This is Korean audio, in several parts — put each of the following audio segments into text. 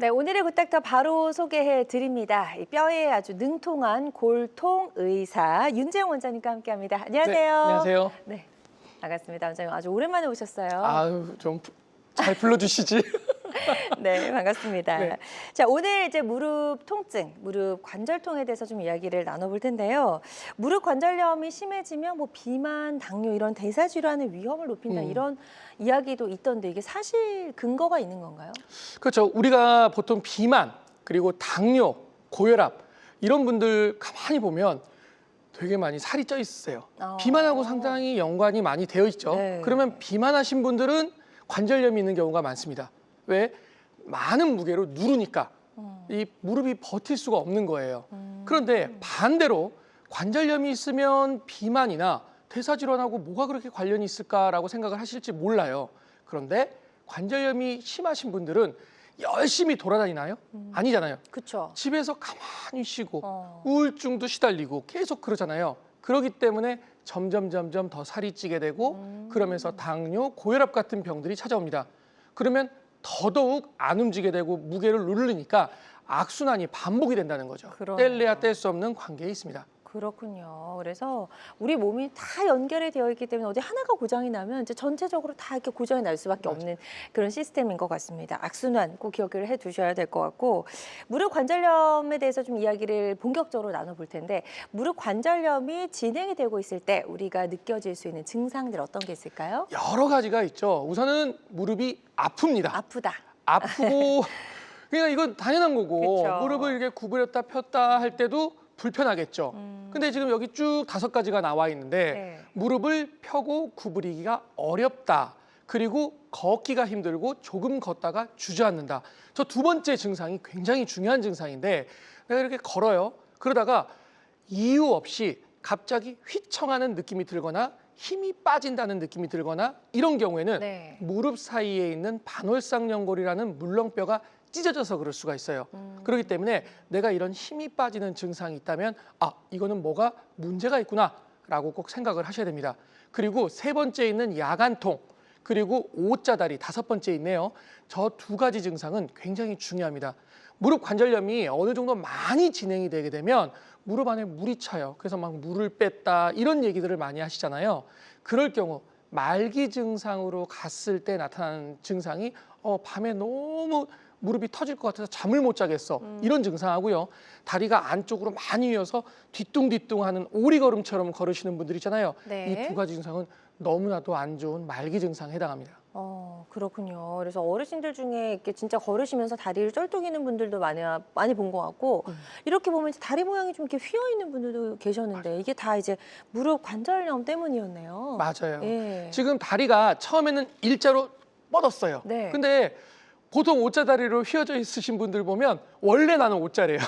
네, 오늘의 굿닥터 바로 소개해 드립니다. 이 뼈에 아주 능통한 골통 의사 윤재용 원장님과 함께합니다. 안녕하세요. 네, 안녕하세요. 네, 반갑습니다. 원장님 아주 오랜만에 오셨어요. 아유, 좀 잘 불러주시지. 네, 반갑습니다. 네. 자, 오늘 이제 무릎 통증, 무릎 관절통에 대해서 좀 이야기를 나눠볼 텐데요. 무릎 관절염이 심해지면 뭐 비만, 당뇨 이런 대사 질환의 위험을 높인다 이런 이야기도 있던데 이게 사실 근거가 있는 건가요? 그렇죠. 우리가 보통 비만, 그리고 당뇨, 고혈압 이런 분들 가만히 보면 되게 많이 살이 쪄 있으세요. 비만하고 상당히 연관이 많이 되어 있죠. 네. 그러면 비만하신 분들은 관절염이 있는 경우가 많습니다. 왜? 많은 무게로 누르니까 이 무릎이 버틸 수가 없는 거예요. 그런데 반대로 관절염이 있으면 비만이나 대사질환하고 뭐가 그렇게 관련이 있을까라고 생각을 하실지 몰라요. 그런데 관절염이 심하신 분들은 열심히 돌아다니나요? 아니잖아요. 그렇죠. 집에서 가만히 쉬고 우울증도 시달리고 계속 그러잖아요. 그렇기 때문에 점점 더 살이 찌게 되고 그러면서 당뇨, 고혈압 같은 병들이 찾아옵니다. 그러면 더더욱 안 움직이게 되고 무게를 누르니까 악순환이 반복이 된다는 거죠. 그러네요. 뗄래야 뗄 수 없는 관계에 있습니다. 그렇군요. 그래서 우리 몸이 다 연결이 되어 있기 때문에 어디 하나가 고장이 나면 이제 전체적으로 다 이렇게 고장이 날 수밖에 없는 그런 시스템인 것 같습니다. 악순환 꼭 기억을 해 두셔야 될 것 같고 무릎 관절염에 대해서 좀 이야기를 본격적으로 나눠볼 텐데 무릎 관절염이 진행이 되고 있을 때 우리가 느껴질 수 있는 증상들 어떤 게 있을까요? 여러 가지가 있죠. 우선은 무릎이 아픕니다. 아프다. 아프고 그러니까 이건 당연한 거고 그쵸. 무릎을 이렇게 구부렸다 폈다 할 때도 불편하겠죠. 근데 지금 여기 쭉 5가지가 나와 있는데 네. 무릎을 펴고 구부리기가 어렵다. 그리고 걷기가 힘들고 조금 걷다가 주저앉는다. 저 두 번째 증상이 굉장히 중요한 증상인데 내가 이렇게 걸어요. 그러다가 이유 없이 갑자기 휘청하는 느낌이 들거나 힘이 빠진다는 느낌이 들거나 이런 경우에는 네. 무릎 사이에 있는 반월상연골이라는 물렁뼈가 찢어져서 그럴 수가 있어요. 그렇기 때문에 내가 이런 힘이 빠지는 증상이 있다면 아, 이거는 뭐가 문제가 있구나 라고 꼭 생각을 하셔야 됩니다. 그리고 세 번째 있는 야간통, 그리고 O자다리 5번째 있네요. 저 2가지 증상은 굉장히 중요합니다. 무릎 관절염이 어느 정도 많이 진행이 되게 되면 무릎 안에 물이 차요. 그래서 막 물을 뺐다 이런 얘기들을 많이 하시잖아요. 그럴 경우 말기 증상으로 갔을 때 나타나는 증상이 밤에 너무 무릎이 터질 것 같아서 잠을 못 자겠어. 이런 증상하고요. 다리가 안쪽으로 많이 휘어서 뒤뚱뒤뚱하는 오리걸음처럼 걸으시는 분들 있잖아요. 네. 이 2가지 증상은 너무나도 안 좋은 말기 증상에 해당합니다. 그렇군요. 그래서 어르신들 중에 이렇게 진짜 걸으시면서 다리를 쩔뚝이는 분들도 많이 본 것 같고 이렇게 보면 이제 다리 모양이 좀 이렇게 휘어 있는 분들도 계셨는데 이게 다 이제 무릎 관절염 때문이었네요. 맞아요. 예. 지금 다리가 처음에는 일자로 뻗었어요. 네. 근데 보통 O자 다리로 휘어져 있으신 분들 보면 원래 나는 O자래요.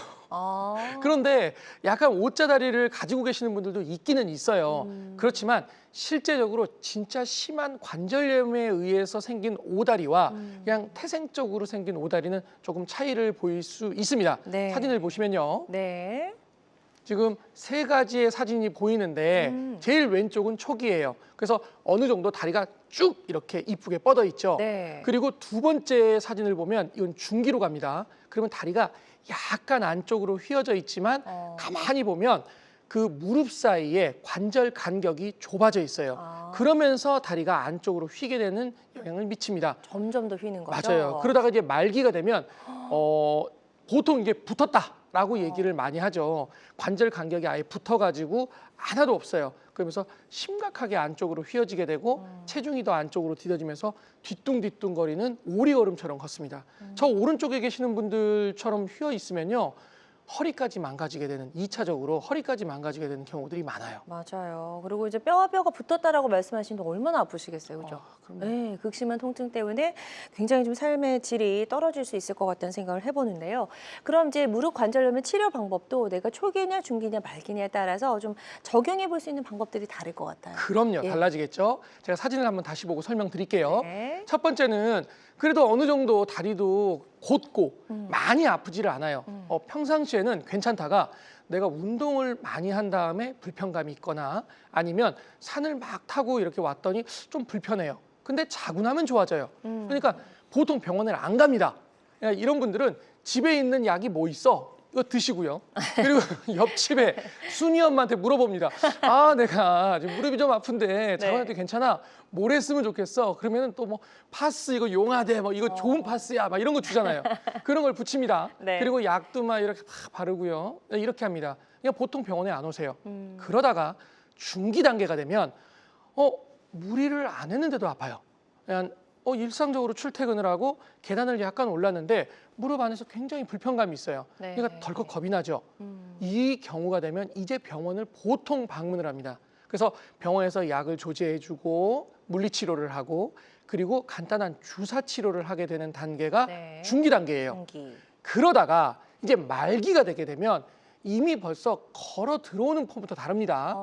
그런데 약간 O자 다리를 가지고 계시는 분들도 있기는 있어요. 그렇지만 실제적으로 진짜 심한 관절염에 의해서 생긴 O다리와 그냥 태생적으로 생긴 O다리는 조금 차이를 보일 수 있습니다. 네. 사진을 보시면요. 네. 지금 3가지의 사진이 보이는데 제일 왼쪽은 초기예요. 그래서 어느 정도 다리가 쭉 이렇게 이쁘게 뻗어 있죠. 네. 그리고 2번째 사진을 보면 이건 중기로 갑니다. 그러면 다리가 약간 안쪽으로 휘어져 있지만 가만히 보면 그 무릎 사이에 관절 간격이 좁아져 있어요. 그러면서 다리가 안쪽으로 휘게 되는 영향을 미칩니다. 점점 더 휘는 거죠. 맞아요. 그러다가 이제 말기가 되면 보통 이게 붙었다라고 얘기를 많이 하죠. 관절 간격이 아예 붙어가지고 하나도 없어요. 그러면서 심각하게 안쪽으로 휘어지게 되고 체중이 더 안쪽으로 디뎌지면서 뒤뚱뒤뚱거리는 오리걸음처럼 걷습니다. 저 오른쪽에 계시는 분들처럼 휘어 있으면요. 허리까지 망가지게 되는 2차적으로 허리까지 망가지게 되는 경우들이 많아요. 맞아요. 그리고 이제 뼈와 뼈가 붙었다라고 말씀하시는데 얼마나 아프시겠어요, 그죠? 그럼요. 네, 극심한 통증 때문에 굉장히 좀 삶의 질이 떨어질 수 있을 것 같다는 생각을 해보는데요. 그럼 이제 무릎 관절염의 치료 방법도 내가 초기냐, 중기냐, 말기냐에 따라서 좀 적용해 볼 수 있는 방법들이 다를 것 같아요. 그럼요. 예. 달라지겠죠. 제가 사진을 한번 다시 보고 설명드릴게요. 네. 첫 번째는 그래도 어느 정도 다리도 곧고 많이 아프지를 않아요. 평상시에는 괜찮다가 내가 운동을 많이 한 다음에 불편감이 있거나 아니면 산을 막 타고 이렇게 왔더니 좀 불편해요. 근데 자고 나면 좋아져요. 그러니까 보통 병원을 안 갑니다. 야, 이런 분들은 집에 있는 약이 뭐 있어? 이거 드시고요. 그리고 옆집에 순이 엄마한테 물어봅니다. 아, 내가 지금 무릎이 좀 아픈데 자기한테 괜찮아? 뭘 했으면 좋겠어? 그러면은 또 뭐 파스 이거 용하대, 뭐 이거 좋은 파스야, 막 이런 거 주잖아요. 그런 걸 붙입니다. 네. 그리고 약도 막 이렇게 막 바르고요. 이렇게 합니다. 그냥 보통 병원에 안 오세요. 그러다가 중기 단계가 되면 무리를 안 했는데도 아파요. 그냥 일상적으로 출퇴근을 하고 계단을 약간 올랐는데 무릎 안에서 굉장히 불편감이 있어요. 네. 그러니까 덜컥 겁이 나죠. 이 경우가 되면 이제 병원을 보통 방문을 합니다. 그래서 병원에서 약을 조제해주고 물리치료를 하고 그리고 간단한 주사 치료를 하게 되는 단계가 네. 중기 단계예요. 중기. 그러다가 이제 말기가 되게 되면 이미 벌써 걸어 들어오는 폼부터 다릅니다.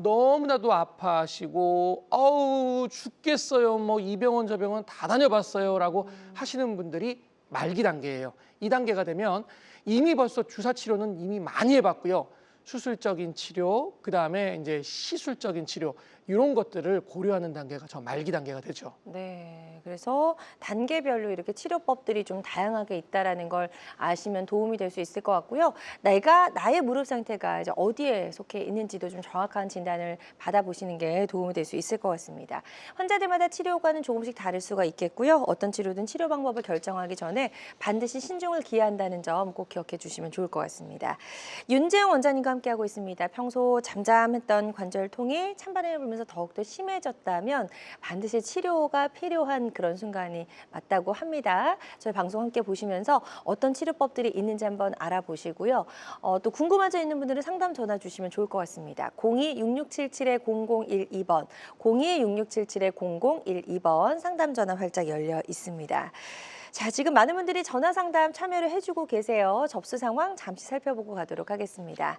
너무나도 아파하시고 어우 죽겠어요. 뭐 이 병원 저 병원 다 다녀봤어요라고 하시는 분들이 말기 단계예요. 이 단계가 되면 이미 벌써 주사 치료는 이미 많이 해봤고요. 수술적인 치료, 그 다음에 이제 시술적인 치료 이런 것들을 고려하는 단계가 저 말기 단계가 되죠. 네, 그래서 단계별로 이렇게 치료법들이 좀 다양하게 있다라는 걸 아시면 도움이 될 수 있을 것 같고요. 나의 무릎 상태가 이제 어디에 속해 있는지도 좀 정확한 진단을 받아보시는 게 도움이 될 수 있을 것 같습니다. 환자들마다 치료 효과는 조금씩 다를 수가 있겠고요. 어떤 치료든 치료 방법을 결정하기 전에 반드시 신중을 기한다는 점 꼭 기억해 주시면 좋을 것 같습니다. 윤재영 원장님과 함께하고 있습니다. 평소 잠잠했던 관절통이 찬바람을 불면서 더욱더 심해졌다면 반드시 치료가 필요한 그런 순간이 맞다고 합니다. 저희 방송 함께 보시면서 어떤 치료법들이 있는지 한번 알아보시고요. 또 궁금한 점 있는 분들은 상담 전화 주시면 좋을 것 같습니다. 02-6677-0012번, 02-6677-0012번 상담 전화 활짝 열려 있습니다. 자, 지금 많은 분들이 전화 상담 참여를 해주고 계세요. 접수 상황 잠시 살펴보고 가도록 하겠습니다.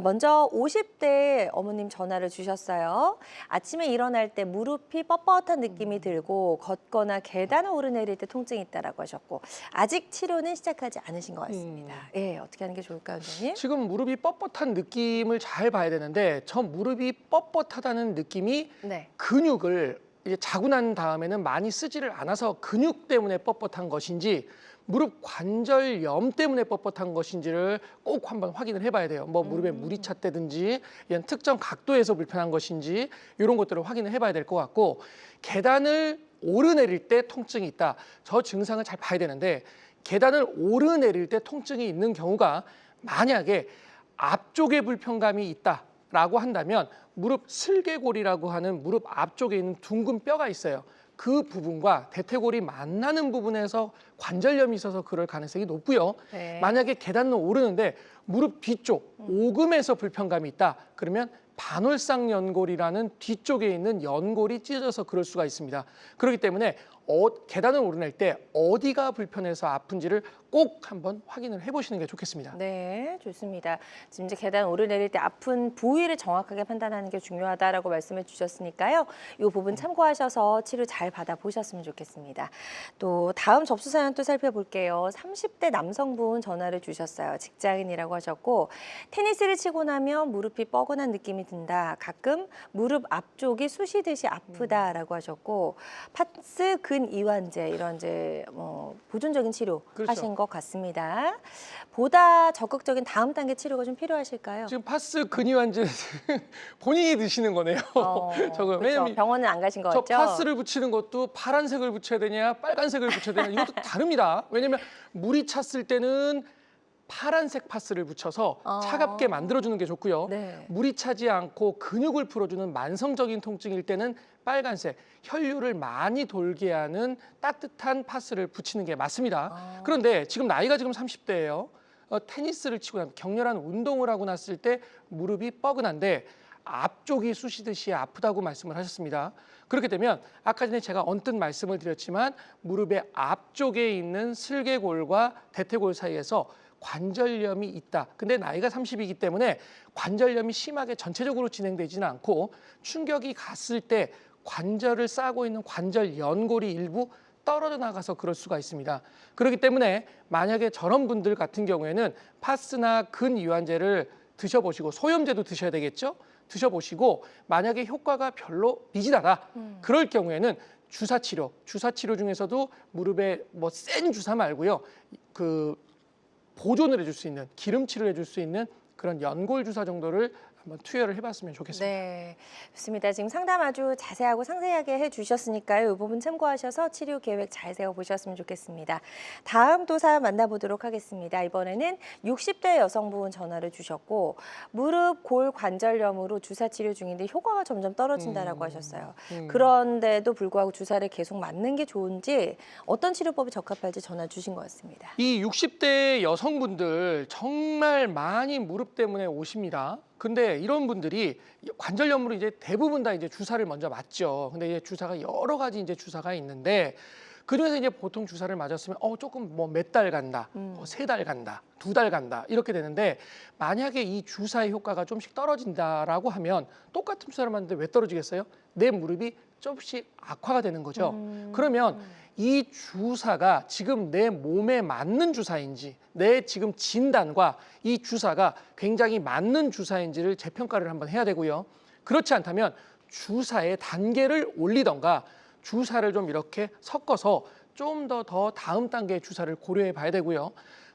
먼저 50대 어머님 전화를 주셨어요. 아침에 일어날 때 무릎이 뻣뻣한 느낌이 들고 걷거나 계단을 오르내릴 때 통증이 있다라고 하셨고 아직 치료는 시작하지 않으신 것 같습니다. 예, 어떻게 하는 게 좋을까요, 원장님? 지금 무릎이 뻣뻣한 느낌을 잘 봐야 되는데 저 무릎이 뻣뻣하다는 느낌이 네. 근육을 이제 자고 난 다음에는 많이 쓰지를 않아서 근육 때문에 뻣뻣한 것인지 무릎 관절염 때문에 뻣뻣한 것인지를 꼭 한번 확인을 해봐야 돼요. 뭐 무릎에 물이 찼다든지 이런 특정 각도에서 불편한 것인지 이런 것들을 확인을 해봐야 될 것 같고 계단을 오르내릴 때 통증이 있다. 저 증상을 잘 봐야 되는데 계단을 오르내릴 때 통증이 있는 경우가 만약에 앞쪽에 불편감이 있다라고 한다면 무릎 슬개골이라고 하는 무릎 앞쪽에 있는 둥근 뼈가 있어요. 그 부분과 대퇴골이 만나는 부분에서 관절염이 있어서 그럴 가능성이 높고요. 네. 만약에 계단을 오르는데 무릎 뒤쪽 오금에서 불편감이 있다. 그러면 반월상 연골이라는 뒤쪽에 있는 연골이 찢어져서 그럴 수가 있습니다. 그렇기 때문에 계단을 오르낼 때 어디가 불편해서 아픈지를 꼭 한번 확인을 해보시는 게 좋겠습니다. 네, 좋습니다. 지금 이제 계단 오르내릴 때 아픈 부위를 정확하게 판단하는 게 중요하다라고 말씀해 주셨으니까요. 이 부분 참고하셔서 치료 잘 받아보셨으면 좋겠습니다. 또 다음 접수 사연 또 살펴볼게요. 30대 남성분 전화를 주셨어요. 직장인이라고 하셨고 테니스를 치고 나면 무릎이 뻐근한 느낌이 든다. 가끔 무릎 앞쪽이 쑤시듯이 아프다라고 하셨고 파스 근이완제 이런 이제 보존적인 치료 그렇죠. 하신 것 같습니다. 보다 적극적인 다음 단계 치료가 좀 필요하실까요? 지금 파스 근이완제 본인이 드시는 거네요. 저거 그렇죠. 왜냐면 병원은 안 가신 저 거죠? 파스를 붙이는 것도 파란색을 붙여야 되냐 빨간색을 붙여야 되냐 이것도 다릅니다. 왜냐면 물이 찼을 때는 파란색 파스를 붙여서 차갑게 만들어주는 게 좋고요. 네. 물이 차지 않고 근육을 풀어주는 만성적인 통증일 때는 빨간색, 혈류를 많이 돌게 하는 따뜻한 파스를 붙이는 게 맞습니다. 그런데 지금 나이가 지금 30대예요. 테니스를 치고 나면 격렬한 운동을 하고 났을 때 무릎이 뻐근한데 앞쪽이 쑤시듯이 아프다고 말씀을 하셨습니다. 그렇게 되면 아까 전에 제가 언뜻 말씀을 드렸지만 무릎의 앞쪽에 있는 슬개골과 대퇴골 사이에서 관절염이 있다. 근데 나이가 30이기 때문에 관절염이 심하게 전체적으로 진행되지는 않고 충격이 갔을 때 관절을 싸고 있는 관절 연골이 일부 떨어져 나가서 그럴 수가 있습니다. 그렇기 때문에 만약에 저런 분들 같은 경우에는 파스나 근이완제를 드셔보시고 소염제도 드셔야 되겠죠? 드셔보시고 만약에 효과가 별로 미진하다. 그럴 경우에는 주사 치료 중에서도 무릎에 뭐 센 주사 말고요. 그 보존을 해줄 수 있는, 기름칠을 해줄 수 있는 그런 연골 주사 정도를 한번 투여를 해봤으면 좋겠습니다. 네, 좋습니다. 지금 상담 아주 자세하고 상세하게 해주셨으니까요. 이 부분 참고하셔서 치료 계획 잘 세워보셨으면 좋겠습니다. 다음 또 사연 만나보도록 하겠습니다. 이번에는 60대 여성분 전화를 주셨고 무릎 골 관절염으로 주사 치료 중인데 효과가 점점 떨어진다라고 하셨어요. 그런데도 불구하고 주사를 계속 맞는 게 좋은지 어떤 치료법이 적합할지 전화 주신 것 같습니다. 이 60대 여성분들 정말 많이 무릎 때문에 오십니다. 근데 이런 분들이 관절염으로 이제 대부분 다 이제 주사를 먼저 맞죠. 근데 이제 주사가 여러 가지 이제 주사가 있는데 그중에서 이제 보통 주사를 맞았으면 조금 뭐 몇 달 간다, 3달 간다, 2달 간다 이렇게 되는데 만약에 이 주사의 효과가 좀씩 떨어진다라고 하면 똑같은 주사를 맞는데 왜 떨어지겠어요? 내 무릎이 조금씩 악화가 되는 거죠. 그러면 이 주사가 지금 내 몸에 맞는 주사인지 내 지금 진단과 이 주사가 굉장히 맞는 주사인지를 재평가를 한번 해야 되고요. 그렇지 않다면 주사의 단계를 올리던가 주사를 좀 이렇게 섞어서 좀 더 다음 단계의 주사를 고려해 봐야 되고요.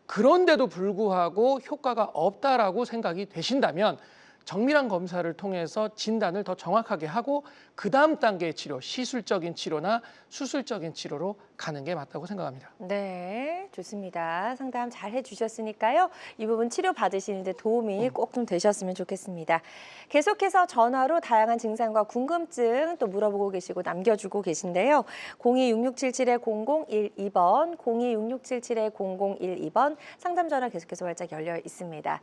그런데도 불구하고 효과가 없다라고 생각이 되신다면 정밀한 검사를 통해서 진단을 더 정확하게 하고 그 다음 단계의 치료, 시술적인 치료나 수술적인 치료로 가는 게 맞다고 생각합니다. 네, 좋습니다. 상담 잘 해주셨으니까요. 이 부분 치료 받으시는데 도움이 꼭 좀 되셨으면 좋겠습니다. 계속해서 전화로 다양한 증상과 궁금증 또 물어보고 계시고 남겨주고 계신데요. 026677-0012번, 026677-0012번 상담 전화 계속해서 활짝 열려 있습니다.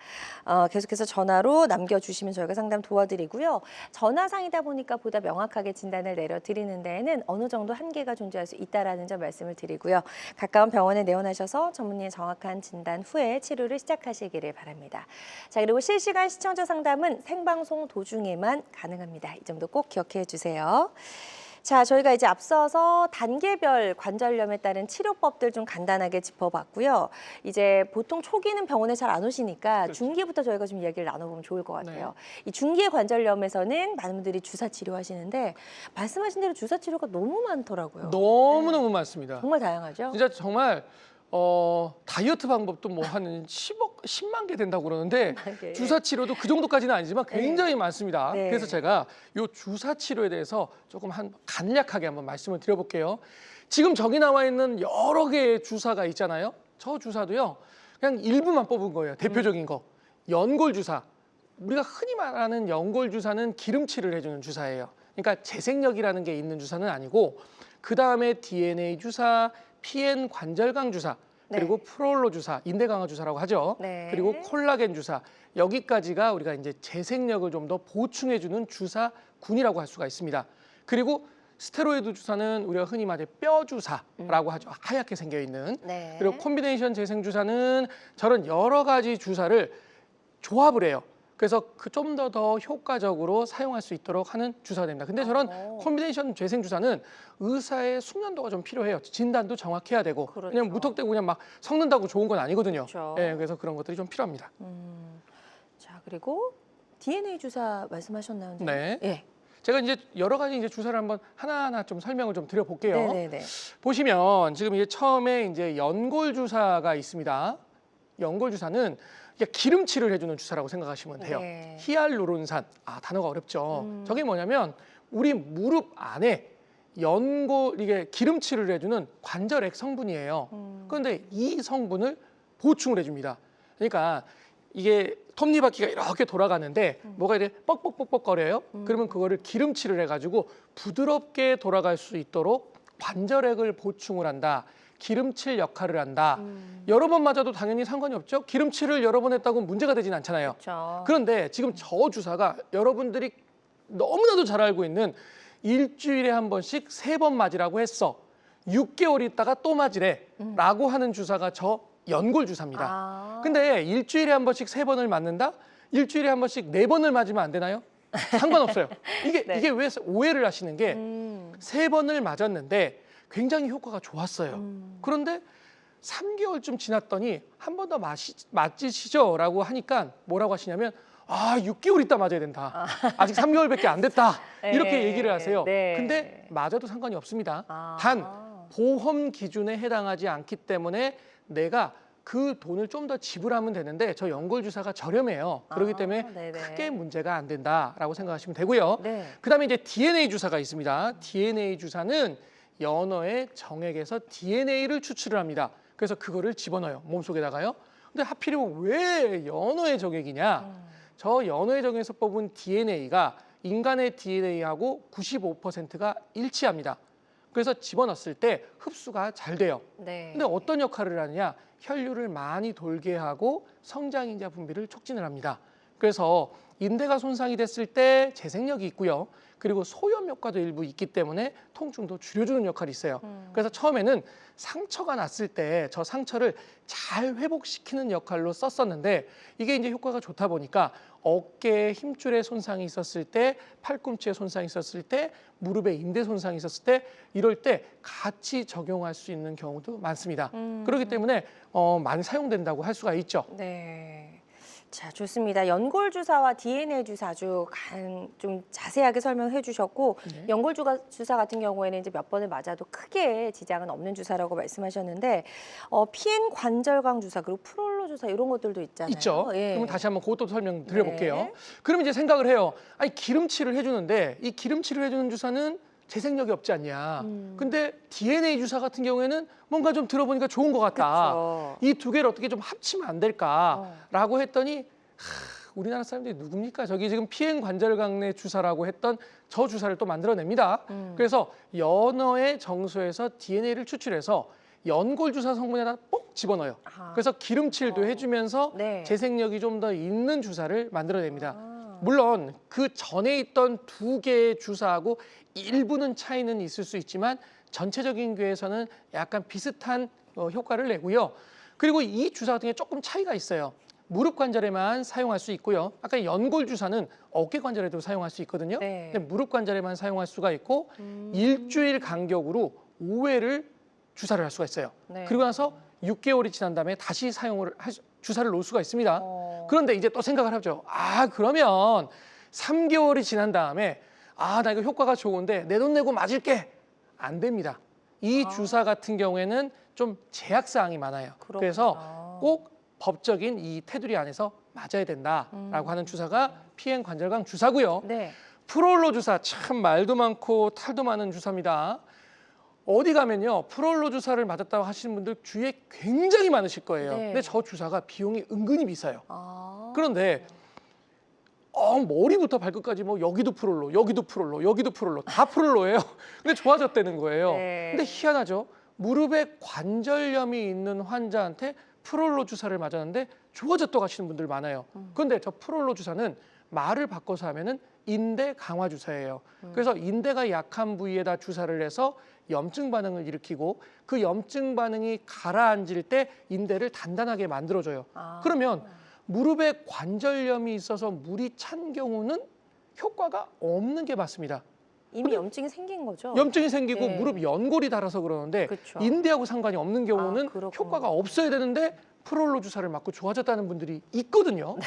계속해서 전화로 남겨주시면 저희가 상담 도와드리고요. 전화상이다 보니까 보다 명확하게 진단을 내려드리는 데에는 어느 정도 한계가 존재할 수 있다라는 점 말씀을 드리고요. 가까운 병원에 내원하셔서 전문의의 정확한 진단 후에 치료를 시작하시기를 바랍니다. 자, 그리고 실시간 시청자 상담은 생방송 도중에만 가능합니다. 이 점도 꼭 기억해 주세요. 자, 저희가 이제 앞서서 단계별 관절염에 따른 치료법들 좀 간단하게 짚어봤고요. 이제 보통 초기는 병원에 잘 안 오시니까 그렇죠. 중기부터 저희가 좀 이야기를 나눠보면 좋을 것 같아요. 네. 이 중기의 관절염에서는 많은 분들이 주사 치료하시는데 말씀하신 대로 주사 치료가 너무 많더라고요. 너무너무 많습니다. 정말 다양하죠? 진짜 정말 다이어트 방법도 뭐 한 10만 개 된다고 그러는데 개. 주사 치료도 그 정도까지는 아니지만 굉장히 많습니다. 네. 그래서 제가 이 주사 치료에 대해서 조금 간략하게 한번 말씀을 드려볼게요. 지금 저기 나와 있는 여러 개의 주사가 있잖아요. 저 주사도요. 그냥 일부만 뽑은 거예요. 대표적인 거. 연골 주사. 우리가 흔히 말하는 연골 주사는 기름칠을 해주는 주사예요. 그러니까 재생력이라는 게 있는 주사는 아니고 그 다음에 DNA 주사, PN 관절강 주사, 그리고 프롤로 주사, 인대 강화 주사라고 하죠. 네. 그리고 콜라겐 주사, 여기까지가 우리가 이제 재생력을 좀 더 보충해주는 주사군이라고 할 수가 있습니다. 그리고 스테로이드 주사는 우리가 흔히 말해 뼈 주사라고 하죠. 하얗게 생겨 있는. 네. 그리고 콤비네이션 재생 주사는 저런 여러 가지 주사를 조합을 해요. 그래서 좀 더 효과적으로 사용할 수 있도록 하는 주사가 됩니다. 근데 저런 콤비네이션 재생 주사는 의사의 숙련도가 좀 필요해요. 진단도 정확해야 되고. 그렇죠. 그냥 무턱대고 그냥 막 섞는다고 좋은 건 아니거든요. 그렇죠. 예, 그래서 그런 것들이 좀 필요합니다. 자, 그리고 DNA 주사 말씀하셨나요? 선생님? 네. 예. 제가 이제 여러 가지 이제 주사를 한번 하나하나 좀 설명을 좀 드려볼게요. 네네네. 보시면 지금 이제 처음에 이제 연골 주사가 있습니다. 연골 주사는 기름칠을 해주는 주사라고 생각하시면 돼요. 네. 히알루론산, 단어가 어렵죠. 저게 뭐냐면 우리 무릎 안에 이게 기름칠을 해주는 관절액 성분이에요. 그런데 이 성분을 보충을 해줍니다. 그러니까 이게 톱니바퀴가 이렇게 돌아가는데 뭐가 이렇게 뻑뻑뻑뻑 거려요. 그러면 그거를 기름칠을 해가지고 부드럽게 돌아갈 수 있도록 관절액을 보충을 한다. 기름칠 역할을 한다. 여러 번 맞아도 당연히 상관이 없죠. 기름칠을 여러 번 했다고 문제가 되진 않잖아요. 그렇죠. 그런데 지금 저 주사가 여러분들이 너무나도 잘 알고 있는 일주일에 한 번씩 3번 맞으라고 했어. 6개월 있다가 또 맞으래. 라고 하는 주사가 저 연골 주사입니다. 근데 일주일에 한 번씩 3번을 맞는다? 일주일에 한 번씩 4번을 맞으면 안 되나요? 상관없어요. 이게 왜 오해를 하시는 게 3번을 맞았는데 굉장히 효과가 좋았어요. 그런데 3개월쯤 지났더니 한 번 더 맞으시죠? 라고 하니까 뭐라고 하시냐면 아, 6개월 있다 맞아야 된다. 아직 3개월밖에 안 됐다. 이렇게 네. 얘기를 하세요. 네. 근데 맞아도 상관이 없습니다. 아. 단 보험 기준에 해당하지 않기 때문에 내가 그 돈을 좀 더 지불하면 되는데 저 연골 주사가 저렴해요. 그렇기 때문에 네네. 크게 문제가 안 된다라고 생각하시면 되고요. 네. 그다음에 이제 DNA 주사가 있습니다. DNA 주사는 연어의 정액에서 DNA를 추출을 합니다. 그래서 그거를 집어넣어요. 몸속에다가요. 근데 하필이면 왜 연어의 정액이냐? 저 연어의 정액에서 뽑은 DNA가 인간의 DNA하고 95%가 일치합니다. 그래서 집어넣었을 때 흡수가 잘 돼요. 네. 근데 어떤 역할을 하느냐? 혈류를 많이 돌게 하고 성장인자 분비를 촉진을 합니다. 그래서 인대가 손상이 됐을 때 재생력이 있고요. 그리고 소염 효과도 일부 있기 때문에 통증도 줄여주는 역할이 있어요. 그래서 처음에는 상처가 났을 때 저 상처를 잘 회복시키는 역할로 썼었는데 이게 이제 효과가 좋다 보니까 어깨에 힘줄에 손상이 있었을 때, 팔꿈치에 손상이 있었을 때, 무릎에 인대 손상이 있었을 때 이럴 때 같이 적용할 수 있는 경우도 많습니다. 그렇기 때문에 많이 사용된다고 할 수가 있죠. 네. 자, 좋습니다. 연골 주사와 DNA 주사 아주 좀 자세하게 설명해 주셨고, 네. 연골 주사 같은 경우에는 이제 몇 번을 맞아도 크게 지장은 없는 주사라고 말씀하셨는데, PN 관절강 주사 그리고 프롤로 주사 이런 것들도 있잖아요. 있죠. 예. 그러면 다시 한번 그것도 설명드려볼게요. 네. 그럼 이제 생각을 해요. 아니 기름칠을 해주는데 이 기름칠을 해주는 주사는 재생력이 없지 않냐. 근데 DNA 주사 같은 경우에는 뭔가 좀 들어보니까 좋은 것 같다. 그쵸. 이 두 개를 어떻게 좀 합치면 안 될까라고 했더니 우리나라 사람들이 누굽니까? 저기 지금 피행 관절강내 주사라고 했던 저 주사를 또 만들어냅니다. 그래서 연어의 정수에서 DNA를 추출해서 연골 주사 성분에다 꼭 집어넣어요. 아하. 그래서 기름칠도 해주면서 네. 재생력이 좀 더 있는 주사를 만들어냅니다. 물론 그 전에 있던 두 개의 주사하고 일부는 차이는 있을 수 있지만 전체적인 궤에서는 약간 비슷한 효과를 내고요. 그리고 이 주사 같은 게 조금 차이가 있어요. 무릎 관절에만 사용할 수 있고요. 아까 연골 주사는 어깨 관절에도 사용할 수 있거든요. 네. 근데 무릎 관절에만 사용할 수가 있고 일주일 간격으로 5회를 주사를 할 수가 있어요. 네. 그리고 나서 6개월이 지난 다음에 다시 주사를 놓을 수가 있습니다. 그런데 이제 또 생각을 하죠. 아, 그러면 3개월이 지난 다음에 나 이거 효과가 좋은데 내 돈 내고 맞을게. 안 됩니다. 이 주사 같은 경우에는 좀 제약 사항이 많아요. 그렇구나. 그래서 꼭 법적인 이 테두리 안에서 맞아야 된다라고 하는 주사가 피행 관절강 주사고요. 네. 프롤로 주사 참 말도 많고 탈도 많은 주사입니다. 어디 가면요 프롤로 주사를 맞았다고 하시는 분들 주위에 굉장히 많으실 거예요. 네. 근데 저 주사가 비용이 은근히 비싸요. 아. 그런데 머리부터 발끝까지 뭐 여기도 프롤로, 여기도 프롤로, 여기도 프롤로 다 프롤로예요. 근데 좋아졌다는 거예요. 네. 근데 희한하죠. 무릎에 관절염이 있는 환자한테 프롤로 주사를 맞았는데 좋아졌다고 하시는 분들 많아요. 그런데 저 프롤로 주사는 말을 바꿔서 하면은 인대 강화 주사예요. 그래서 인대가 약한 부위에다 주사를 해서 염증 반응을 일으키고 그 염증 반응이 가라앉을 때 인대를 단단하게 만들어줘요. 그러면 무릎에 관절염이 있어서 물이 찬 경우는 효과가 없는 게 맞습니다. 이미 염증이 생긴 거죠? 염증이 생기고 네. 무릎 연골이 닳아서 그러는데 그쵸. 인대하고 상관이 없는 경우는 그렇구나. 효과가 없어야 되는데 프롤로 주사를 맞고 좋아졌다는 분들이 있거든요.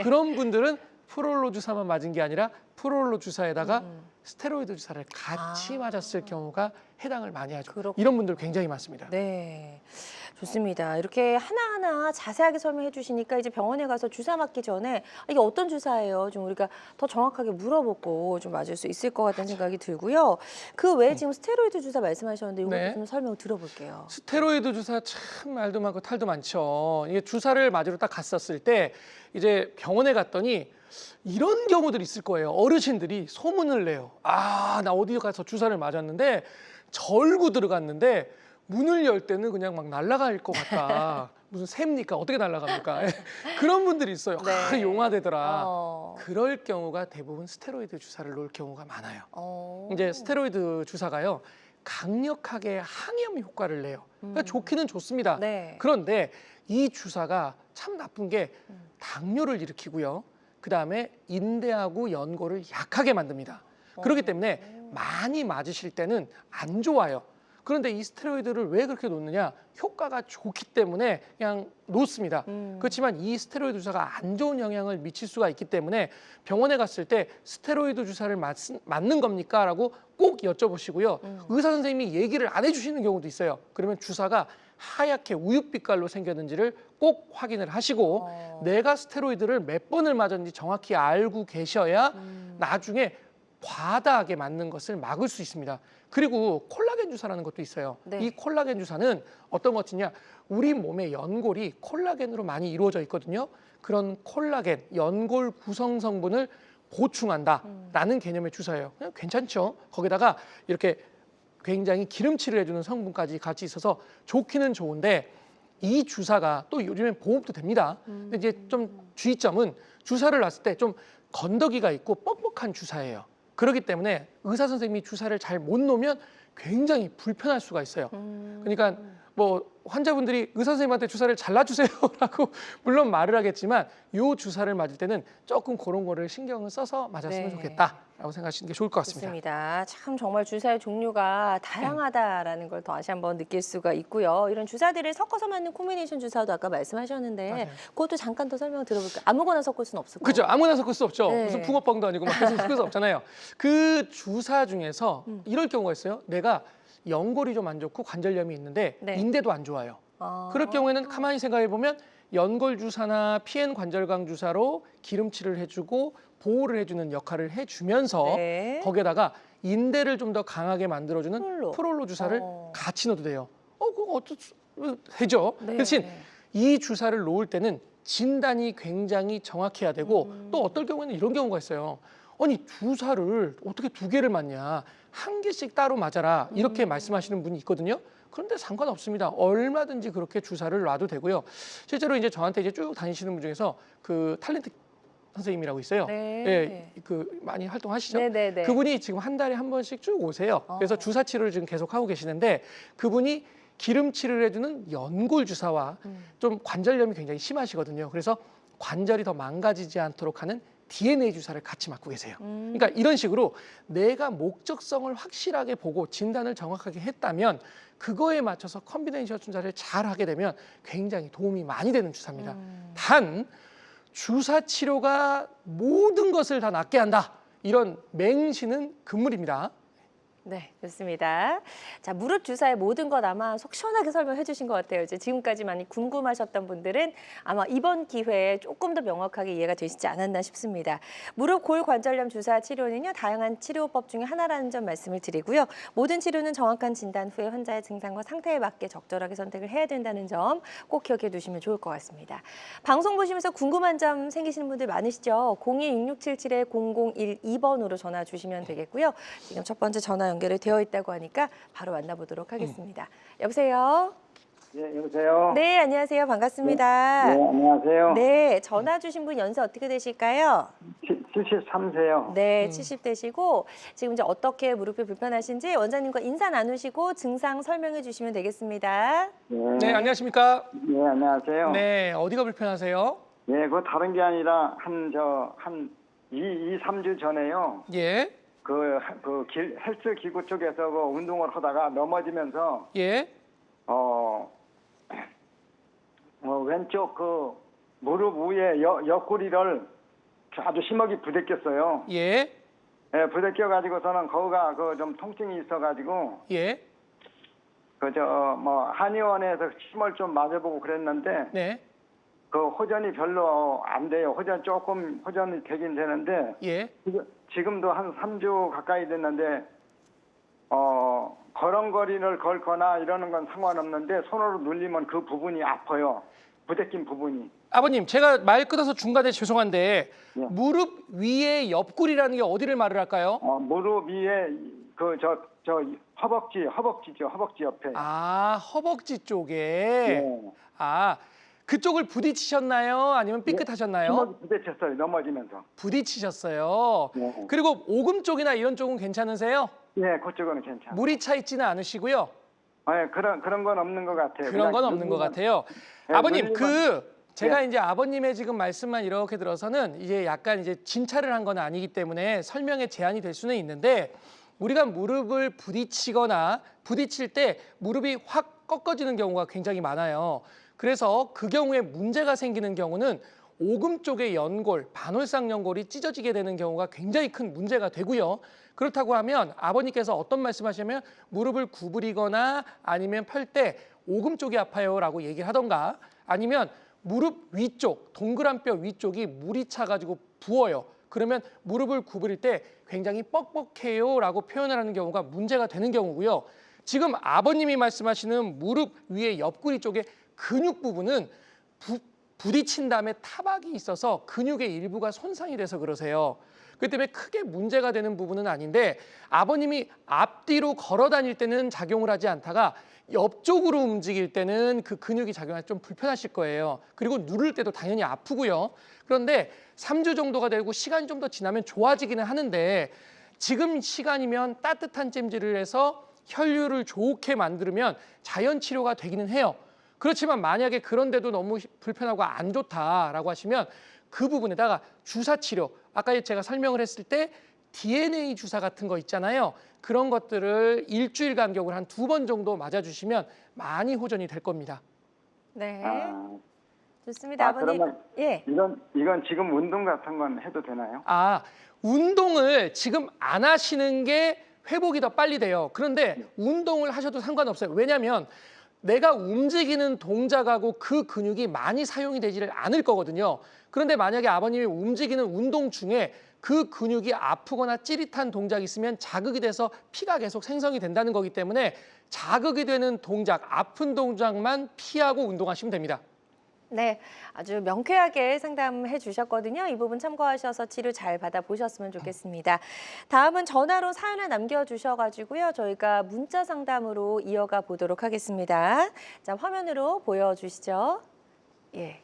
그런 분들은 프롤로 주사만 맞은 게 아니라 프롤로 주사에다가 스테로이드 주사를 같이 맞았을 경우가 해당을 많이 하죠. 그렇구나. 이런 분들 굉장히 많습니다. 네, 좋습니다. 이렇게 하나하나 자세하게 설명해 주시니까 이제 병원에 가서 주사 맞기 전에 이게 어떤 주사예요? 좀 우리가 더 정확하게 물어보고 좀 맞을 수 있을 것 같다는 생각이 들고요. 그 외에 지금 스테로이드 주사 말씀하셨는데 이것도 네. 좀 설명 들어볼게요. 스테로이드 주사 참 말도 많고 탈도 많죠. 이게 주사를 맞으러 딱 갔었을 때 이제 병원에 갔더니 이런 경우들이 있을 거예요. 어르신들이 소문을 내요. 나 어디 가서 주사를 맞았는데 절구 들어갔는데 문을 열 때는 그냥 막 날아갈 것 같다. 무슨 새입니까? 어떻게 날아갑니까? 그런 분들이 있어요. 네. 용하대더라. 어. 그럴 경우가 대부분 스테로이드 주사를 놓을 경우가 많아요. 어. 이제 스테로이드 주사가요. 강력하게 항염 효과를 내요. 그러니까 좋기는 좋습니다. 네. 그런데 이 주사가 참 나쁜 게 당뇨를 일으키고요. 그다음에 인대하고 연골을 약하게 만듭니다. 그렇기 때문에 많이 맞으실 때는 안 좋아요. 그런데 이 스테로이드를 왜 그렇게 놓느냐? 효과가 좋기 때문에 그냥 놓습니다. 그렇지만 이 스테로이드 주사가 안 좋은 영향을 미칠 수가 있기 때문에 병원에 갔을 때 스테로이드 주사를 맞는 겁니까? 라고 꼭 여쭤보시고요. 의사 선생님이 얘기를 안 해주시는 경우도 있어요. 그러면 주사가 하얗게 우윳빛깔로 생겼는지를 꼭 확인을 하시고 내가 스테로이드를 몇 번을 맞았는지 정확히 알고 계셔야 나중에 과다하게 맞는 것을 막을 수 있습니다. 그리고 콜라겐 주사라는 것도 있어요. 네. 이 콜라겐 주사는 어떤 것이냐? 우리 몸의 연골이 콜라겐으로 많이 이루어져 있거든요. 그런 콜라겐, 연골 구성 성분을 보충한다라는 개념의 주사예요. 그냥 괜찮죠? 거기다가 이렇게 굉장히 기름칠을 해주는 성분까지 같이 있어서 좋기는 좋은데 이 주사가 또 요즘엔 보험도 됩니다. 근데 이제 좀 주의점은 주사를 놨을 때 좀 건더기가 있고 뻑뻑한 주사예요. 그렇기 때문에 의사 선생님이 주사를 잘 못 놓으면 굉장히 불편할 수가 있어요. 그러니까 뭐 환자분들이 의사 선생님한테 주사를 잘라주세요라고 물론 말을 하겠지만 이 주사를 맞을 때는 조금 그런 거를 신경을 써서 맞았으면 네. 좋겠다라고 생각하시는 게 좋을 것 같습니다. 좋습니다. 참 정말 주사의 종류가 다양하다라는 걸 다시 한번 느낄 수가 있고요. 이런 주사들을 섞어서 맞는 콤비네이션 주사도 아까 말씀하셨는데 맞아요. 그것도 잠깐 더 설명 들어볼까요? 아무거나 섞을 수는 없을 그죠? 거고. 아무나 섞을 수 없죠. 네. 무슨 붕어빵도 아니고 막 계속 섞을 수 없잖아요. 그 주사 중에서 이럴 경우가 있어요. 내가 연골이 좀 안 좋고 관절염이 있는데 네. 인대도 안 좋아요. 아. 그럴 경우에는 가만히 생각해 보면 연골 주사나 PN 관절강 주사로 기름칠을 해주고 보호를 해주는 역할을 해주면서 네. 거기에다가 인대를 좀 더 강하게 만들어주는 프롤로 주사를 어. 같이 넣어도 돼요. 그거 되죠. 네. 대신 이 주사를 놓을 때는 진단이 굉장히 정확해야 되고 또 어떨 경우에는 이런 경우가 있어요. 아니 주사를 어떻게 2개를 맞냐? 1개씩 따로 맞아라 이렇게 말씀하시는 분이 있거든요. 그런데 상관없습니다. 얼마든지 그렇게 주사를 놔도 되고요. 실제로 이제 저한테 이제 쭉 다니시는 분 중에서 그 탤런트 선생님이라고 있어요. 네. 예, 그 많이 활동하시죠. 네네네. 그분이 지금 한 달에 한 번씩 쭉 오세요. 그래서 주사 치료를 지금 계속 하고 계시는데 그분이 기름칠을 해주는 연골 주사와 좀 관절염이 굉장히 심하시거든요. 그래서 관절이 더 망가지지 않도록 하는 DNA 주사를 같이 맞고 계세요. 그러니까 이런 식으로 내가 목적성을 확실하게 보고 진단을 정확하게 했다면 그거에 맞춰서 컴비네이션 주사를 잘 하게 되면 굉장히 도움이 많이 되는 주사입니다. 단 주사 치료가 모든 것을 다 낫게 한다. 이런 맹신은 금물입니다. 네, 좋습니다. 자, 무릎 주사의 모든 것 아마 속 시원하게 설명해 주신 것 같아요. 이제 지금까지 많이 궁금하셨던 분들은 아마 이번 기회에 조금 더 명확하게 이해가 되시지 않았나 싶습니다. 무릎 골관절염 주사 치료는요, 다양한 치료법 중에 하나라는 점 말씀을 드리고요. 모든 치료는 정확한 진단 후에 환자의 증상과 상태에 맞게 적절하게 선택을 해야 된다는 점 꼭 기억해 두시면 좋을 것 같습니다. 방송 보시면서 궁금한 점 생기시는 분들 많으시죠? 02-6677-0012번으로 전화 주시면 되겠고요. 지금 첫 번째 전화 연결이 되어 있다고 하니까 바로 만나보도록 하겠습니다. 여보세요? 네, 여보세요? 네, 안녕하세요. 반갑습니다. 네, 안녕하세요. 네, 전화 주신 분 연세 어떻게 되실까요? 73세요. 네, 70대시고 지금 이제 어떻게 무릎이 불편하신지 원장님과 인사 나누시고 증상 설명해 주시면 되겠습니다. 네, 안녕하십니까? 네, 안녕하세요. 네, 어디가 불편하세요? 네, 그거 다른 게 아니라 한 3주 전에요. 예, 헬스 기구 쪽에서 그 운동을 하다가 넘어지면서 예, 왼쪽 그 무릎 위에 옆구리를 아주 심하게 부대꼈어요. 예, 예, 부대껴 가지고서는 거기가 그 좀 통증이 있어 가지고 예, 한의원에서 침을 좀 맞아보고 그랬는데 네, 그 호전이 별로 안 돼요. 조금 호전이 되긴 되는데 예. 지금도 한 3주 가까이 됐는데 걸음걸이를 걸거나 이러는 건 상관없는데 손으로 눌리면 그 부분이 아파요. 부대낀 부분이. 아버님, 제가 말 끊어서 중간에 죄송한데 예. 무릎 위에 옆구리라는 게 어디를 말을 할까요? 무릎 위에 허벅지죠. 허벅지 옆에. 아, 허벅지 쪽에. 네. 아, 그쪽을 부딪히셨나요? 아니면 삐끗하셨나요? 심하게 부딪혔어요. 넘어지면서. 부딪히셨어요. 네. 그리고 오금 쪽이나 이런 쪽은 괜찮으세요? 네, 그쪽은 괜찮아요. 물이 차 있지는 않으시고요. 네, 그런 건 없는 것 같아요. 그런 건 그냥 없는 것 같아요. 네, 아버님, 눌리면- 제가 네. 이제 아버님의 지금 말씀만 이렇게 들어서는 이제 약간 이제 진찰을 한 건 아니기 때문에 설명에 제한이 될 수는 있는데 우리가 무릎을 부딪힐 때 무릎이 확 꺾어지는 경우가 굉장히 많아요. 그래서 그 경우에 문제가 생기는 경우는 오금 쪽의 연골, 반월상 연골이 찢어지게 되는 경우가 굉장히 큰 문제가 되고요. 그렇다고 하면 아버님께서 어떤 말씀하시면 무릎을 구부리거나 아니면 펼 때 오금 쪽이 아파요라고 얘기를 하던가 아니면 무릎 위쪽, 동그란 뼈 위쪽이 물이 차가지고 부어요. 그러면 무릎을 구부릴 때 굉장히 뻑뻑해요라고 표현을 하는 경우가 문제가 되는 경우고요. 지금 아버님이 말씀하시는 무릎 위에 옆구리 쪽의 근육 부분은 부딪힌 다음에 타박이 있어서 근육의 일부가 손상이 돼서 그러세요. 그렇기 때문에 크게 문제가 되는 부분은 아닌데 아버님이 앞뒤로 걸어 다닐 때는 작용을 하지 않다가 옆쪽으로 움직일 때는 그 근육이 작용하기 좀 불편하실 거예요. 그리고 누를 때도 당연히 아프고요. 그런데 3주 정도가 되고 시간이 좀 더 지나면 좋아지기는 하는데 지금 시간이면 따뜻한 찜질을 해서 혈류를 좋게 만들면 자연 치료가 되기는 해요. 그렇지만 만약에 그런데도 너무 불편하고 안 좋다라고 하시면 그 부분에다가 주사 치료, 아까 제가 설명을 했을 때 DNA 주사 같은 거 있잖아요. 그런 것들을 일주일 간격으로 한 2번 정도 맞아주시면 많이 호전이 될 겁니다. 네. 아, 좋습니다. 아버님. 그러면 예. 이건 지금 운동 같은 건 해도 되나요? 운동을 지금 안 하시는 게 회복이 더 빨리 돼요. 그런데 운동을 하셔도 상관없어요. 왜냐하면 내가 움직이는 동작하고 그 근육이 많이 사용이 되지를 않을 거거든요. 그런데 만약에 아버님이 움직이는 운동 중에 그 근육이 아프거나 찌릿한 동작이 있으면 자극이 돼서 피가 계속 생성이 된다는 거기 때문에 자극이 되는 동작, 아픈 동작만 피하고 운동하시면 됩니다. 네, 아주 명쾌하게 상담해 주셨거든요. 이 부분 참고하셔서 치료 잘 받아보셨으면 좋겠습니다. 다음은 전화로 사연을 남겨주셔가지고요. 저희가 문자 상담으로 이어가 보도록 하겠습니다. 자, 화면으로 보여주시죠. 예.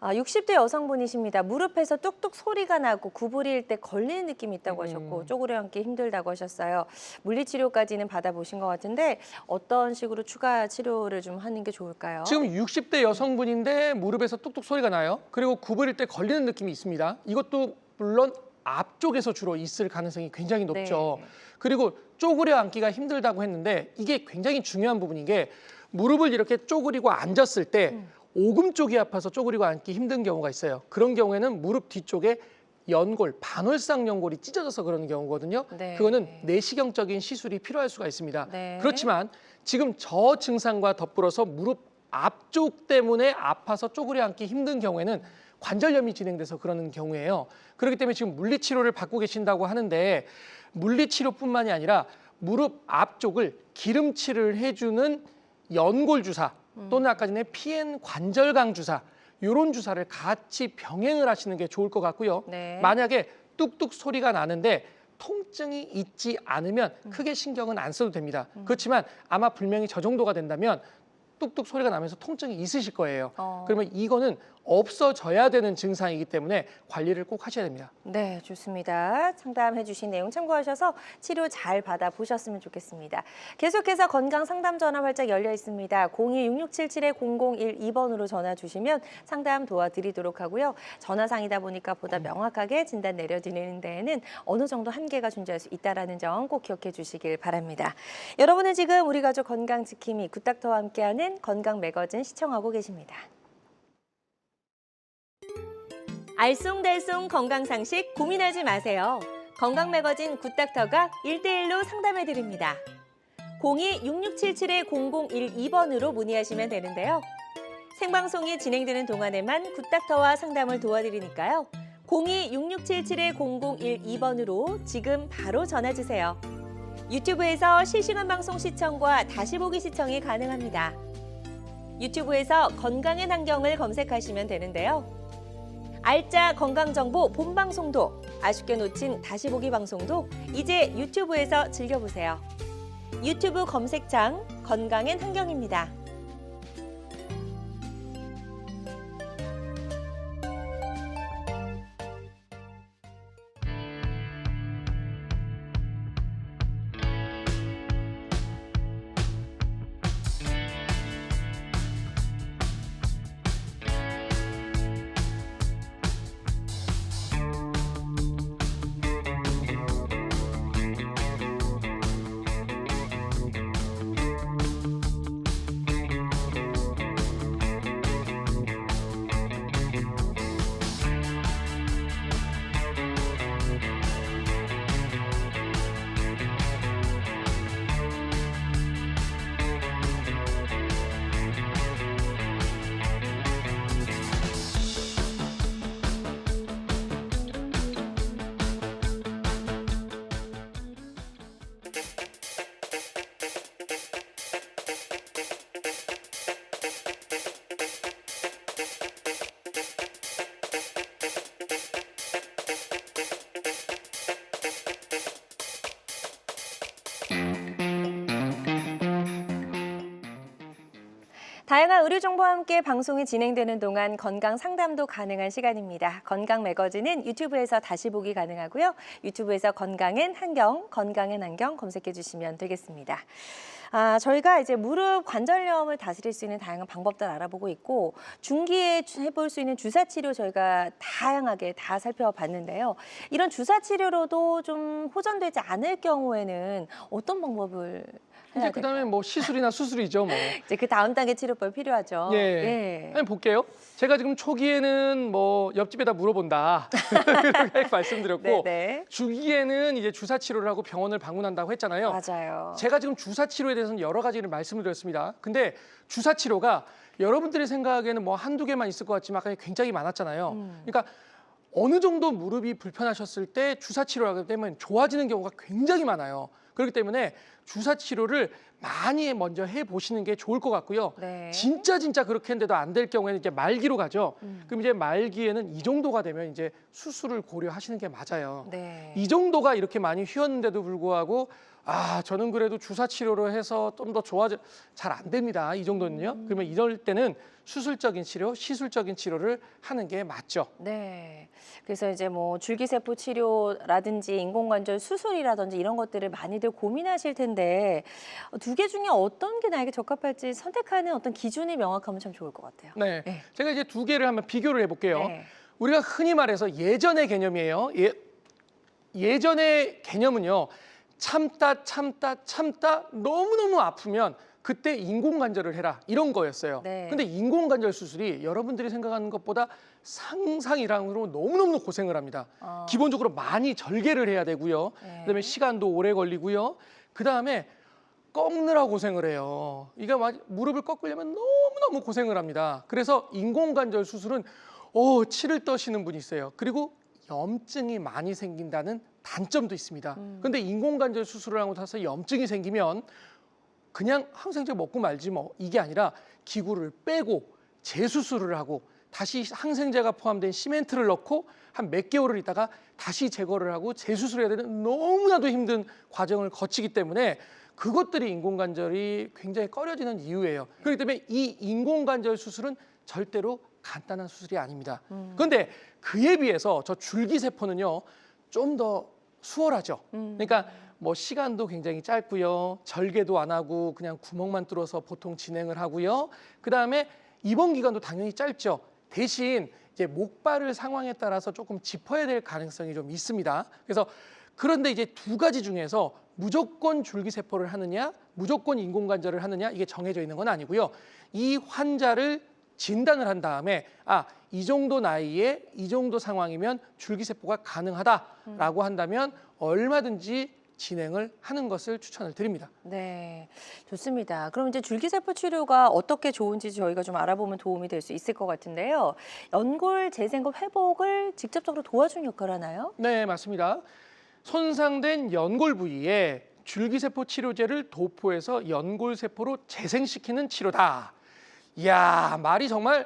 60대 여성분이십니다. 무릎에서 뚝뚝 소리가 나고 구부릴 때 걸리는 느낌이 있다고 하셨고 쪼그려 앉기 힘들다고 하셨어요. 물리치료까지는 받아보신 것 같은데 어떤 식으로 추가 치료를 좀 하는 게 좋을까요? 지금 60대 여성분인데 무릎에서 뚝뚝 소리가 나요. 그리고 구부릴 때 걸리는 느낌이 있습니다. 이것도 물론 앞쪽에서 주로 있을 가능성이 굉장히 높죠. 네. 그리고 쪼그려 앉기가 힘들다고 했는데 이게 굉장히 중요한 부분인 게 무릎을 이렇게 쪼그리고 앉았을 때 오금 쪽이 아파서 쪼그리고 앉기 힘든 경우가 있어요. 그런 경우에는 무릎 뒤쪽에 연골, 반월상 연골이 찢어져서 그러는 경우거든요. 네. 그거는 내시경적인 시술이 필요할 수가 있습니다. 네. 그렇지만 지금 저 증상과 더불어서 무릎 앞쪽 때문에 아파서 쪼그려 앉기 힘든 경우에는 관절염이 진행돼서 그러는 경우예요. 그렇기 때문에 지금 물리치료를 받고 계신다고 하는데 물리치료뿐만이 아니라 무릎 앞쪽을 기름칠을 해주는 연골 주사 또는 아까 전에 PN 관절강 주사 이런 주사를 같이 병행을 하시는 게 좋을 것 같고요. 네. 만약에 뚝뚝 소리가 나는데 통증이 있지 않으면 크게 신경은 안 써도 됩니다. 그렇지만 아마 분명히 저 정도가 된다면 뚝뚝 소리가 나면서 통증이 있으실 거예요. 그러면 이거는 없어져야 되는 증상이기 때문에 관리를 꼭 하셔야 됩니다. 네, 좋습니다. 상담해 주신 내용 참고하셔서 치료 잘 받아보셨으면 좋겠습니다. 계속해서 건강 상담 전화 활짝 열려 있습니다. 02-6677-0012번으로 전화 주시면 상담 도와드리도록 하고요. 전화상이다 보니까 보다 명확하게 진단 내려드리는 데에는 어느 정도 한계가 존재할 수 있다는 점 꼭 기억해 주시길 바랍니다. 여러분은 지금 우리 가족 건강 지킴이 굿닥터와 함께하는 건강 매거진 시청하고 계십니다. 알쏭달쏭 건강상식 고민하지 마세요. 건강 매거진 굿닥터가 1대1로 상담해드립니다. 02-6677-0012번으로 문의하시면 되는데요. 생방송이 진행되는 동안에만 굿닥터와 상담을 도와드리니까요. 02-6677-0012번으로 지금 바로 전화주세요. 유튜브에서 실시간 방송 시청과 다시 보기 시청이 가능합니다. 유튜브에서 건강의 환경을 검색하시면 되는데요. 알짜 건강정보 본방송도, 아쉽게 놓친 다시 보기 방송도 이제 유튜브에서 즐겨보세요. 유튜브 검색창 건강엔 환경입니다. 의료 정보와 함께 방송이 진행되는 동안 건강 상담도 가능한 시간입니다. 건강 매거진은 유튜브에서 다시 보기 가능하고요. 유튜브에서 건강엔 한경, 건강엔 한경 검색해 주시면 되겠습니다. 저희가 이제 무릎 관절염을 다스릴 수 있는 다양한 방법들 알아보고 있고 중기에 해볼 수 있는 주사 치료 저희가 다양하게 다 살펴봤는데요. 이런 주사 치료로도 좀 호전되지 않을 경우에는 어떤 방법을 해야 이제 그다음에 뭐 시술이나 수술이죠, 뭐. 이제 그 다음 단계 치료법 필요하죠. 예. 한번 볼게요. 제가 지금 초기에는 뭐 옆집에다 물어본다 그렇게 말씀드렸고 네네. 중기에는 이제 주사 치료를 하고 병원을 방문한다고 했잖아요. 맞아요. 제가 지금 주사 치료에 대해서는 여러 가지를 말씀을 드렸습니다. 근데 주사 치료가 여러분들이 생각에는 뭐 한두 개만 있을 것 같지만 굉장히 많았잖아요. 그러니까 어느 정도 무릎이 불편하셨을 때 주사 치료를 하게 되면 좋아지는 경우가 굉장히 많아요. 그렇기 때문에 주사 치료를 많이 먼저 해보시는 게 좋을 것 같고요. 네. 진짜 그렇게 했는데도 안 될 경우에는 이제 말기로 가죠. 그럼 이제 말기에는 이 정도가 되면 이제 수술을 고려하시는 게 맞아요. 네. 이 정도가 이렇게 많이 휘었는데도 불구하고 저는 그래도 주사 치료로 해서 좀 더 잘 안 됩니다. 이 정도는요. 그러면 이럴 때는 수술적인 치료, 시술적인 치료를 하는 게 맞죠. 네. 그래서 이제 뭐 줄기세포 치료라든지 인공관절 수술이라든지 이런 것들을 많이들 고민하실 텐데 두 개 중에 어떤 게 나에게 적합할지 선택하는 어떤 기준이 명확하면 참 좋을 것 같아요. 네. 네. 제가 이제 두 개를 한번 비교를 해볼게요. 네. 우리가 흔히 말해서 예전의 개념이에요. 예전의 개념은요. 참다 너무너무 아프면 그때 인공관절을 해라 이런 거였어요. 네. 근데 인공관절 수술이 여러분들이 생각하는 것보다 상상 이상으로 너무너무 고생을 합니다. 기본적으로 많이 절개를 해야 되고요. 네. 그다음에 시간도 오래 걸리고요. 그다음에 꺾느라 고생을 해요. 이게 무릎을 꺾으려면 너무너무 고생을 합니다. 그래서 인공관절 수술은 치를 떠시는 분이 있어요. 그리고 염증이 많이 생긴다는 단점도 있습니다. 그런데 인공관절 수술을 하고 나서 염증이 생기면 그냥 항생제 먹고 말지 뭐 이게 아니라 기구를 빼고 재수술을 하고 다시 항생제가 포함된 시멘트를 넣고 한 몇 개월을 있다가 다시 제거를 하고 재수술해야 되는 너무나도 힘든 과정을 거치기 때문에 그것들이 인공관절이 굉장히 꺼려지는 이유예요. 그렇기 때문에 이 인공관절 수술은 절대로 간단한 수술이 아닙니다. 그런데 그에 비해서 저 줄기세포는요 좀 더 수월하죠. 그러니까 뭐 시간도 굉장히 짧고요. 절개도 안 하고 그냥 구멍만 뚫어서 보통 진행을 하고요. 그다음에 입원 기간도 당연히 짧죠. 대신 이제 목발을 상황에 따라서 조금 짚어야 될 가능성이 좀 있습니다. 그래서 그런데 이제 두 가지 중에서 무조건 줄기세포를 하느냐, 무조건 인공관절을 하느냐 이게 정해져 있는 건 아니고요. 이 환자를 진단을 한 다음에 이 정도 나이에 이 정도 상황이면 줄기세포가 가능하다라고 한다면 얼마든지 진행을 하는 것을 추천을 드립니다. 네, 좋습니다. 그럼 이제 줄기세포 치료가 어떻게 좋은지 저희가 좀 알아보면 도움이 될 수 있을 것 같은데요. 연골 재생과 회복을 직접적으로 도와주는 역할을 하나요? 네, 맞습니다. 손상된 연골 부위에 줄기세포 치료제를 도포해서 연골세포로 재생시키는 치료다. 이야, 말이 정말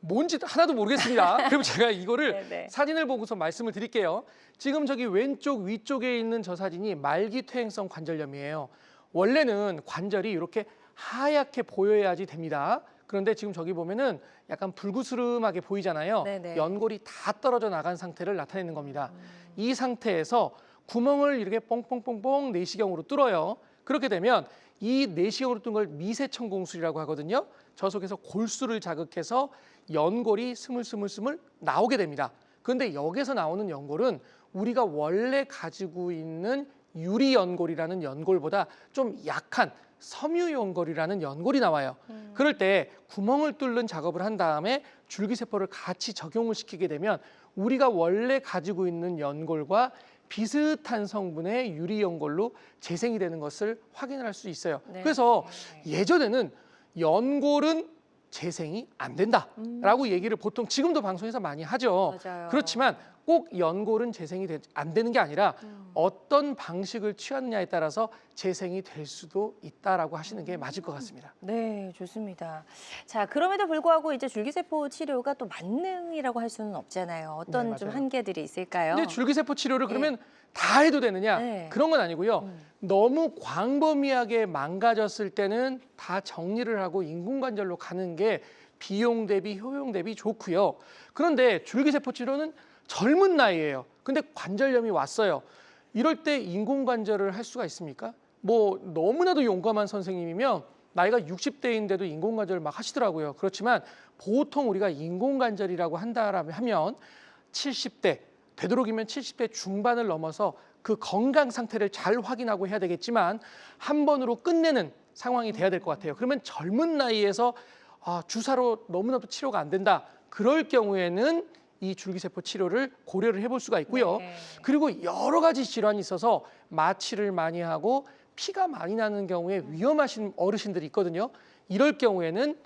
뭔지 하나도 모르겠습니다. 그럼 제가 이거를 네네. 사진을 보고서 말씀을 드릴게요. 지금 저기 왼쪽 위쪽에 있는 저 사진이 말기퇴행성 관절염이에요. 원래는 관절이 이렇게 하얗게 보여야지 됩니다. 그런데 지금 저기 보면은 약간 불구스름하게 보이잖아요. 네네. 연골이 다 떨어져 나간 상태를 나타내는 겁니다. 이 상태에서 구멍을 이렇게 뽕뽕뽕뽕 내시경으로 뚫어요. 그렇게 되면 이 내시경으로 뚫은 걸 미세천공술이라고 하거든요. 저 속에서 골수를 자극해서 연골이 스물스물 나오게 됩니다. 그런데 여기서 나오는 연골은 우리가 원래 가지고 있는 유리연골이라는 연골보다 좀 약한 섬유연골이라는 연골이 나와요. 그럴 때 구멍을 뚫는 작업을 한 다음에 줄기세포를 같이 적용을 시키게 되면 우리가 원래 가지고 있는 연골과 비슷한 성분의 유리연골로 재생이 되는 것을 확인을 할 수 있어요. 네. 그래서 예전에는 연골은 재생이 안 된다라고 얘기를 보통 지금도 방송에서 많이 하죠. 맞아요. 그렇지만 꼭 연골은 재생이 안 되는 게 아니라 어떤 방식을 취하느냐에 따라서 재생이 될 수도 있다라고 하시는 게 맞을 것 같습니다. 네, 좋습니다. 자, 그럼에도 불구하고 이제 줄기세포 치료가 또 만능이라고 할 수는 없잖아요. 어떤 네, 좀 맞아요. 한계들이 있을까요? 근데 줄기세포 치료를 그러면 다 해도 되느냐? 네. 그런 건 아니고요. 너무 광범위하게 망가졌을 때는 다 정리를 하고 인공관절로 가는 게 비용 대비 효용 대비 좋고요. 그런데 줄기세포 치료는 젊은 나이예요. 근데 관절염이 왔어요. 이럴 때 인공관절을 할 수가 있습니까? 뭐 너무나도 용감한 선생님이면 나이가 60대인데도 인공관절을 막 하시더라고요. 그렇지만 보통 우리가 인공관절이라고 한다면 70대, 되도록이면 70대 중반을 넘어서 그 건강 상태를 잘 확인하고 해야 되겠지만 한 번으로 끝내는 상황이 돼야 될 것 같아요. 그러면 젊은 나이에서 주사로 너무나도 치료가 안 된다. 그럴 경우에는 이 줄기세포 치료를 고려를 해볼 수가 있고요. 네. 그리고 여러 가지 질환이 있어서 마취를 많이 하고 피가 많이 나는 경우에 위험하신 어르신들이 있거든요. 이럴 경우에는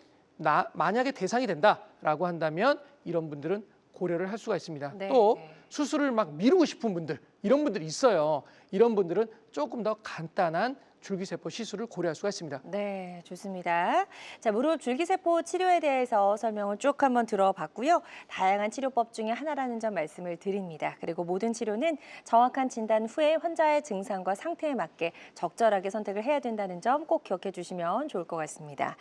만약에 대상이 된다라고 한다면 이런 분들은 고려를 할 수가 있습니다. 네. 또 수술을 막 미루고 싶은 분들, 이런 분들이 있어요. 이런 분들은 조금 더 간단한 줄기세포 시술을 고려할 수가 있습니다. 네, 좋습니다. 자, 무릎 줄기세포 치료에 대해서 설명을 쭉 한번 들어봤고요. 다양한 치료법 중에 하나라는 점 말씀을 드립니다. 그리고 모든 치료는 정확한 진단 후에 환자의 증상과 상태에 맞게 적절하게 선택을 해야 된다는 점 꼭 기억해 주시면 좋을 것 같습니다.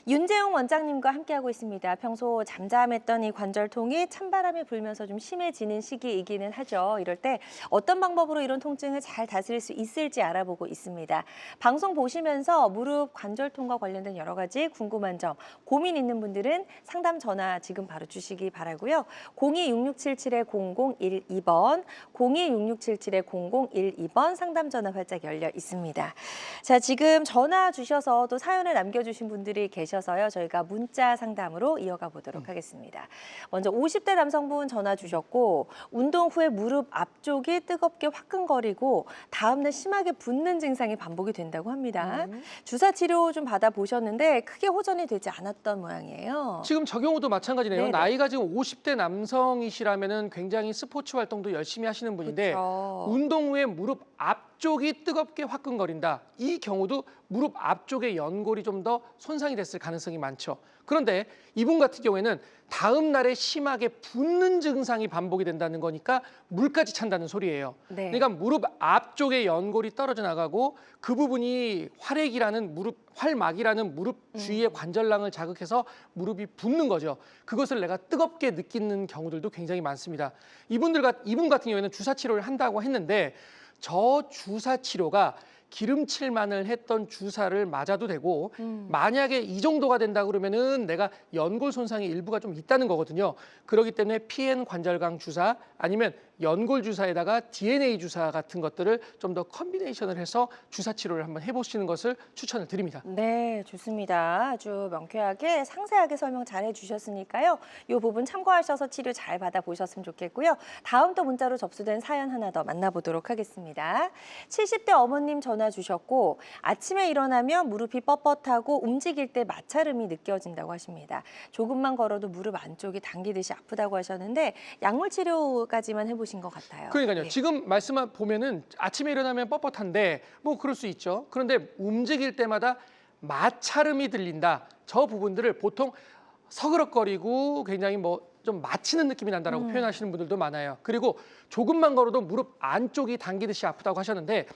윤재용 원장님과 함께하고 있습니다. 평소 잠잠했던 이 관절통이 찬바람이 불면서 좀 심해지는 시기이기는 하죠. 이럴 때 어떤 방법으로 이런 통증을 잘 다스릴 수 있을지 알아보고 있습니다. 방송 보시면서 무릎 관절통과 관련된 여러 가지 궁금한 점, 고민 있는 분들은 상담 전화 지금 바로 주시기 바라고요. 026677-0012번, 026677-0012번 상담 전화 활짝 열려 있습니다. 자, 지금 전화 주셔서 또 사연을 남겨주신 분들이 계셔서요. 저희가 문자 상담으로 이어가 보도록 하겠습니다. 먼저 50대 남성분 전화 주셨고 운동 후에 무릎 앞쪽이 뜨겁게 화끈거리고 다음날 심하게 붓는 증상이 반복이 된다고 합니다. 주사 치료 좀 받아보셨는데 크게 호전이 되지 않았던 모양이에요. 지금 저 경우도 마찬가지네요. 네네. 나이가 지금 50대 남성이시라면 굉장히 스포츠 활동도 열심히 하시는 분인데 그렇죠. 운동 후에 무릎 앞쪽이 뜨겁게 화끈거린다. 이 경우도 무릎 앞쪽의 연골이 좀 더 손상이 됐을 가능성이 많죠. 그런데 이분 같은 경우에는 다음 날에 심하게 붓는 증상이 반복이 된다는 거니까 물까지 찬다는 소리예요. 네. 그러니까 무릎 앞쪽의 연골이 떨어져 나가고 그 부분이 활막이라는 무릎 주위의 관절낭을 자극해서 무릎이 붓는 거죠. 그것을 내가 뜨겁게 느끼는 경우들도 굉장히 많습니다. 이분 같은 경우에는 주사 치료를 한다고 했는데 저 주사 치료가 기름칠만을 했던 주사를 맞아도 되고 만약에 이 정도가 된다 그러면은 내가 연골 손상의 일부가 좀 있다는 거거든요. 그렇기 때문에 PN 관절강 주사 아니면 연골 주사에다가 DNA 주사 같은 것들을 좀 더 컨비네이션을 해서 주사 치료를 한번 해보시는 것을 추천을 드립니다. 네, 좋습니다. 아주 명쾌하게 상세하게 설명 잘 해주셨으니까요. 이 부분 참고하셔서 치료 잘 받아보셨으면 좋겠고요. 다음 또 문자로 접수된 사연 하나 더 만나보도록 하겠습니다. 70대 어머님 전화 주셨고 아침에 일어나면 무릎이 뻣뻣하고 움직일 때 마찰음이 느껴진다고 하십니다. 조금만 걸어도 무릎 안쪽이 당기듯이 아프다고 하셨는데 약물 치료까지만 해보신 것 같아요. 그러니까요. 예. 지금 말씀만 보면은 아침에 일어나면 뻣뻣한데 뭐 그럴 수 있죠. 그런데 움직일 때마다 마찰음이 들린다. 저 부분들을 보통 서그럭거리고 굉장히 뭐 좀 마치는 느낌이 난다라고 표현하시는 분들도 많아요. 그리고 조금만 걸어도 무릎 안쪽이 당기듯이 아프다고 하셨는데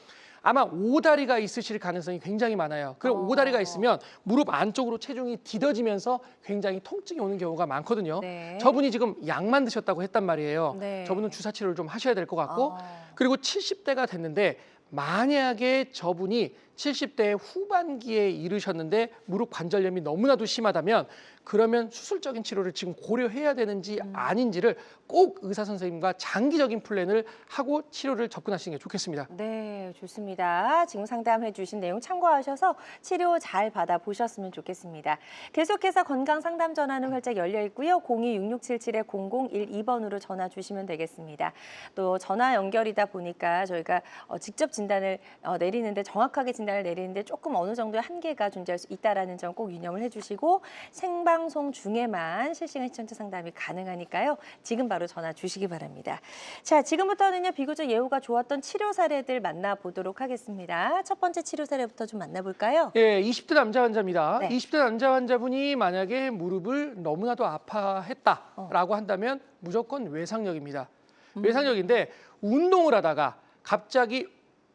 아마 오다리가 있으실 가능성이 굉장히 많아요. 그리고 오다리가 있으면 무릎 안쪽으로 체중이 디뎌지면서 굉장히 통증이 오는 경우가 많거든요. 네. 저분이 지금 약만 드셨다고 했단 말이에요. 네. 저분은 주사 치료를 좀 하셔야 될 것 같고 아. 그리고 70대가 됐는데 만약에 저분이 70대 후반기에 이르셨는데 무릎 관절염이 너무나도 심하다면 그러면 수술적인 치료를 지금 고려해야 되는지 아닌지를 꼭 의사 선생님과 장기적인 플랜을 하고 치료를 접근하시는 게 좋겠습니다. 네, 좋습니다. 지금 상담해 주신 내용 참고하셔서 치료 잘 받아보셨으면 좋겠습니다. 계속해서 건강 상담 전화는 활짝 열려 있고요. 026677-0012번으로 전화 주시면 되겠습니다. 또 전화 연결이다 보니까 저희가 직접 진단을 내리는데 정확하게 진단 진단을 내리는데 조금 어느 정도의 한계가 존재할 수 있다라는 점 꼭 유념을 해주시고 생방송 중에만 실시간 시청자 상담이 가능하니까요. 지금 바로 전화 주시기 바랍니다. 자, 지금부터는요. 비교적 예후가 좋았던 치료 사례들 만나보도록 하겠습니다. 첫 번째 치료 사례부터 좀 만나볼까요? 예, 20대 남자 환자입니다. 네. 20대 남자 환자분이 만약에 무릎을 너무나도 아파했다라고 한다면 무조건 외상력입니다. 외상력인데 운동을 하다가 갑자기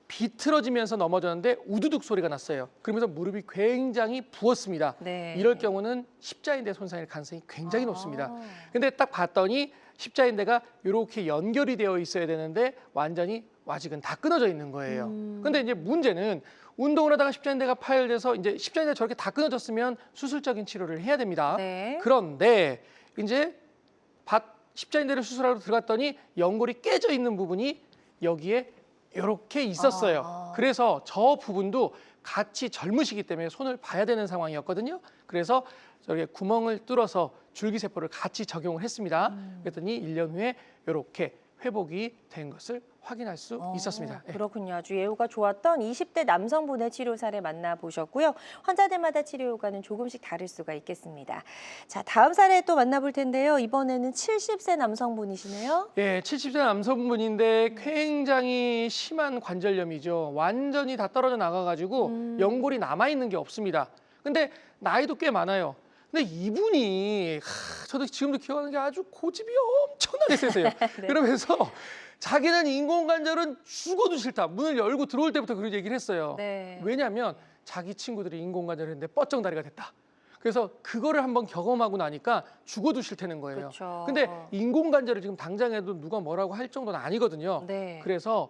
비틀어지면서 넘어졌는데 우두둑 소리가 났어요. 그러면서 무릎이 굉장히 부었습니다. 네. 이럴 경우는 십자인대 손상일 가능성이 굉장히 아. 높습니다. 근데 딱 봤더니 십자인대가 이렇게 연결이 되어 있어야 되는데 완전히 아직은 다 끊어져 있는 거예요. 근데 이제 문제는 운동을 하다가 십자인대가 파열돼서 이제 십자인대가 저렇게 다 끊어졌으면 수술적인 치료를 해야 됩니다. 네. 그런데 이제 십자인대를 수술하러 들어갔더니 연골이 깨져 있는 부분이 여기에 이렇게 있었어요. 아. 그래서 저 부분도 같이 젊으시기 때문에 손을 봐야 되는 상황이었거든요. 그래서 저렇게 구멍을 뚫어서 줄기세포를 같이 적용을 했습니다. 그랬더니 1년 후에 이렇게 회복이 된 것을 확인할 수 있었습니다. 예. 그렇군요. 아주 예후가 좋았던 20대 남성분의 치료 사례 만나보셨고요. 환자들마다 치료 효과는 조금씩 다를 수가 있겠습니다. 자, 다음 사례 또 만나볼 텐데요. 이번에는 70세 남성분이시네요. 예, 70세 남성분인데 굉장히 심한 관절염이죠. 완전히 다 떨어져 나가가지고 연골이 남아있는 게 없습니다. 근데 나이도 꽤 많아요. 근데 이분이 저도 지금도 기억하는 게 아주 고집이 엄청나게 세세요. 네. 그러면서 자기는 인공관절은 죽어도 싫다. 문을 열고 들어올 때부터 그런 얘기를 했어요. 네. 왜냐하면 자기 친구들이 인공관절을 했는데 뻗정다리가 됐다. 그래서 그거를 한번 경험하고 나니까 죽어도 싫다는 거예요. 그렇죠. 근데 인공관절을 지금 당장 해도 누가 뭐라고 할 정도는 아니거든요. 네. 그래서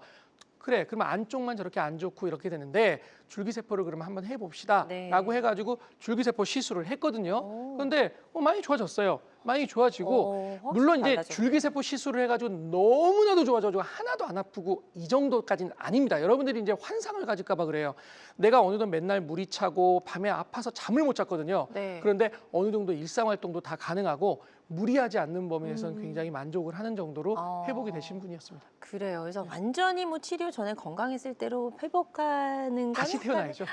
그래, 그러면 안쪽만 저렇게 안 좋고 이렇게 되는데 줄기세포를 그러면 한번 해봅시다 네. 라고 해가지고 줄기세포 시술을 했거든요. 오. 그런데 많이 좋아졌어요. 많이 좋아지고 확실히 물론 이제 달라졌군요. 줄기세포 시술을 해가지고 너무나도 좋아져가지고 하나도 안 아프고 이 정도까지는 아닙니다. 여러분들이 이제 환상을 가질까 봐 그래요. 내가 어느 정도 맨날 물이 차고 밤에 아파서 잠을 못 잤거든요. 네. 그런데 어느 정도 일상활동도 다 가능하고 무리하지 않는 범위에서는 굉장히 만족을 하는 정도로 회복이 되신 분이었습니다. 그래요. 그래서 완전히 뭐 치료 전에 건강했을 때로 회복하는 다시 건 태어나야죠.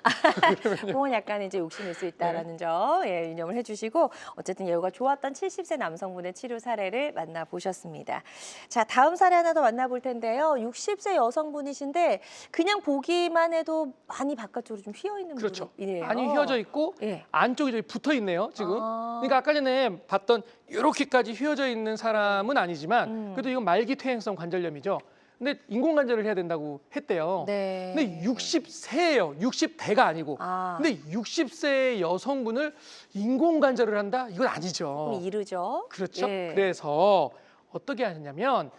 그건 약간 이제 욕심일 수 있다라는 점 유념을 해주시고 어쨌든 예후가 좋았던 70세 남성분의 치료 사례를 만나보셨습니다. 자, 다음 사례 하나 더 만나볼 텐데요. 60세 여성분이신데 그냥 보기만 해도 많이 바깥쪽으로 좀 휘어 있는 그렇죠. 무릎이네요. 많이 휘어져 있고 예. 안쪽이 저기 붙어 있네요. 지금. 아. 그러니까 아까 전에 봤던 이렇게까지 휘어져 있는 사람은 아니지만 그래도 이건 말기퇴행성 관절염이죠. 근데 인공관절을 해야 된다고 했대요. 네. 근데 60세예요. 60대가 아니고. 아. 근데 60세 여성분을 인공관절을 한다? 이건 아니죠. 좀 이르죠. 그렇죠. 예. 그래서 어떻게 하느냐면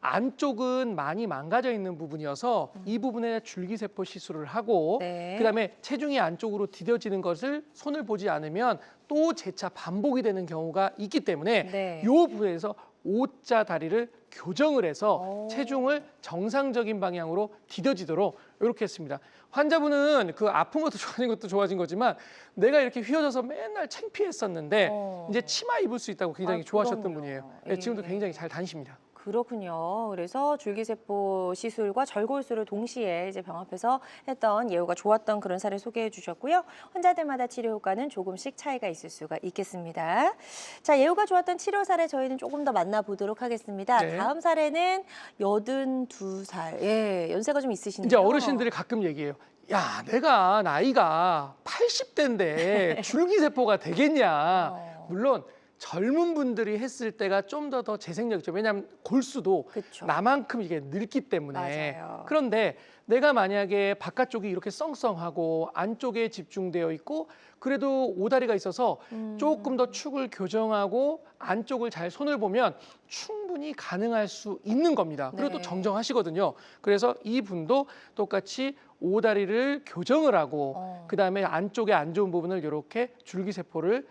안쪽은 많이 망가져 있는 부분이어서 이 부분에 줄기세포 시술을 하고 네. 그다음에 체중이 안쪽으로 디뎌지는 것을 손을 보지 않으면 또 재차 반복이 되는 경우가 있기 때문에 네. 이 부분에서 O자 다리를 교정을 해서 오. 체중을 정상적인 방향으로 디뎌지도록 이렇게 했습니다. 환자분은 그 아픈 것도 좋아진 것도 좋아진 거지만 내가 이렇게 휘어져서 맨날 창피했었는데 이제 치마 입을 수 있다고 굉장히 아, 좋아하셨던 그럼요. 분이에요. 예. 지금도 굉장히 잘 다니십니다. 그렇군요. 그래서 줄기세포 시술과 절골술을 동시에 이제 병합해서 했던 예후가 좋았던 그런 사례 소개해 주셨고요. 환자들마다 치료 효과는 조금씩 차이가 있을 수가 있겠습니다. 자, 예후가 좋았던 치료 사례 저희는 조금 더 만나보도록 하겠습니다. 네. 다음 사례는 82살. 예, 연세가 좀 있으시네요. 이제 어르신들이 가끔 얘기해요. 야, 내가 나이가 80대인데 줄기세포가 되겠냐. 물론 젊은 분들이 했을 때가 좀 더 재생력이죠. 왜냐하면 골수도 그쵸. 나만큼 이게 늙기 때문에. 맞아요. 그런데 내가 만약에 바깥쪽이 이렇게 썽썽하고 안쪽에 집중되어 있고 그래도 오다리가 있어서 조금 더 축을 교정하고 안쪽을 잘 손을 보면 충분히 가능할 수 있는 겁니다. 그리고 또 네. 정정하시거든요. 그래서 이 분도 똑같이 오다리를 교정을 하고 그다음에 안쪽에 안 좋은 부분을 이렇게 줄기세포를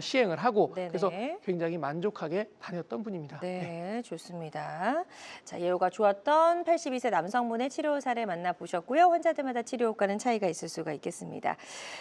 시행을 하고 네네. 그래서 굉장히 만족하게 다녔던 분입니다. 네, 좋습니다. 자, 예후가 좋았던 82세 남성분의 치료 사례 만나보셨고요. 환자들마다 치료 효과는 차이가 있을 수가 있겠습니다.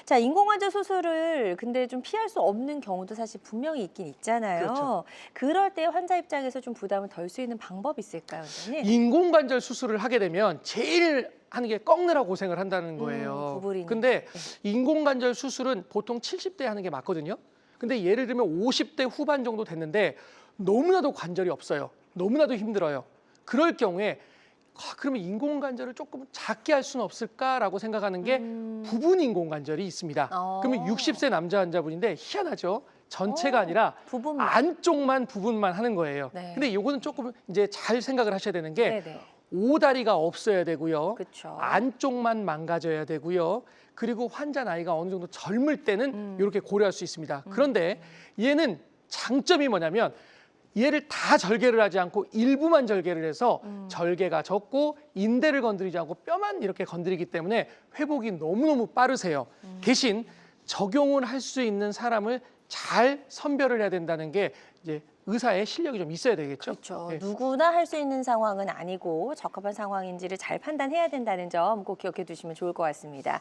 자, 인공관절 수술을 근데 좀 피할 수 없는 경우도 사실 분명히 있긴 있잖아요. 그렇죠. 그럴 때 환자 입장에서 좀 부담을 덜 수 있는 방법이 있을까요, 원장님? 인공관절 수술을 하게 되면 제일 하는 게 꺾느라 고생을 한다는 거예요. 구부리는. 근데 인공관절 수술은 보통 70대 하는 게 맞거든요. 근데 예를 들면 50대 후반 정도 됐는데 너무나도 관절이 없어요. 너무나도 힘들어요. 그럴 경우에 그러면 인공관절을 조금 작게 할 수는 없을까라고 생각하는 게 부분 인공관절이 있습니다. 그러면 60세 남자 환자분인데 희한하죠. 전체가 아니라 부분만. 안쪽만 부분만 하는 거예요. 네. 근데 요거는 조금 이제 잘 생각을 하셔야 되는 게 네네. 오다리가 없어야 되고요. 그쵸. 안쪽만 망가져야 되고요. 그리고 환자 나이가 어느 정도 젊을 때는 이렇게 고려할 수 있습니다. 그런데 얘는 장점이 뭐냐면 얘를 다 절개를 하지 않고 일부만 절개를 해서 절개가 적고 인대를 건드리지 않고 뼈만 이렇게 건드리기 때문에 회복이 너무너무 빠르세요. 대신 적용을 할 수 있는 사람을 잘 선별을 해야 된다는 게 이제 의사의 실력이 좀 있어야 되겠죠. 그렇죠. 네. 누구나 할 수 있는 상황은 아니고 적합한 상황인지를 잘 판단해야 된다는 점 꼭 기억해 두시면 좋을 것 같습니다.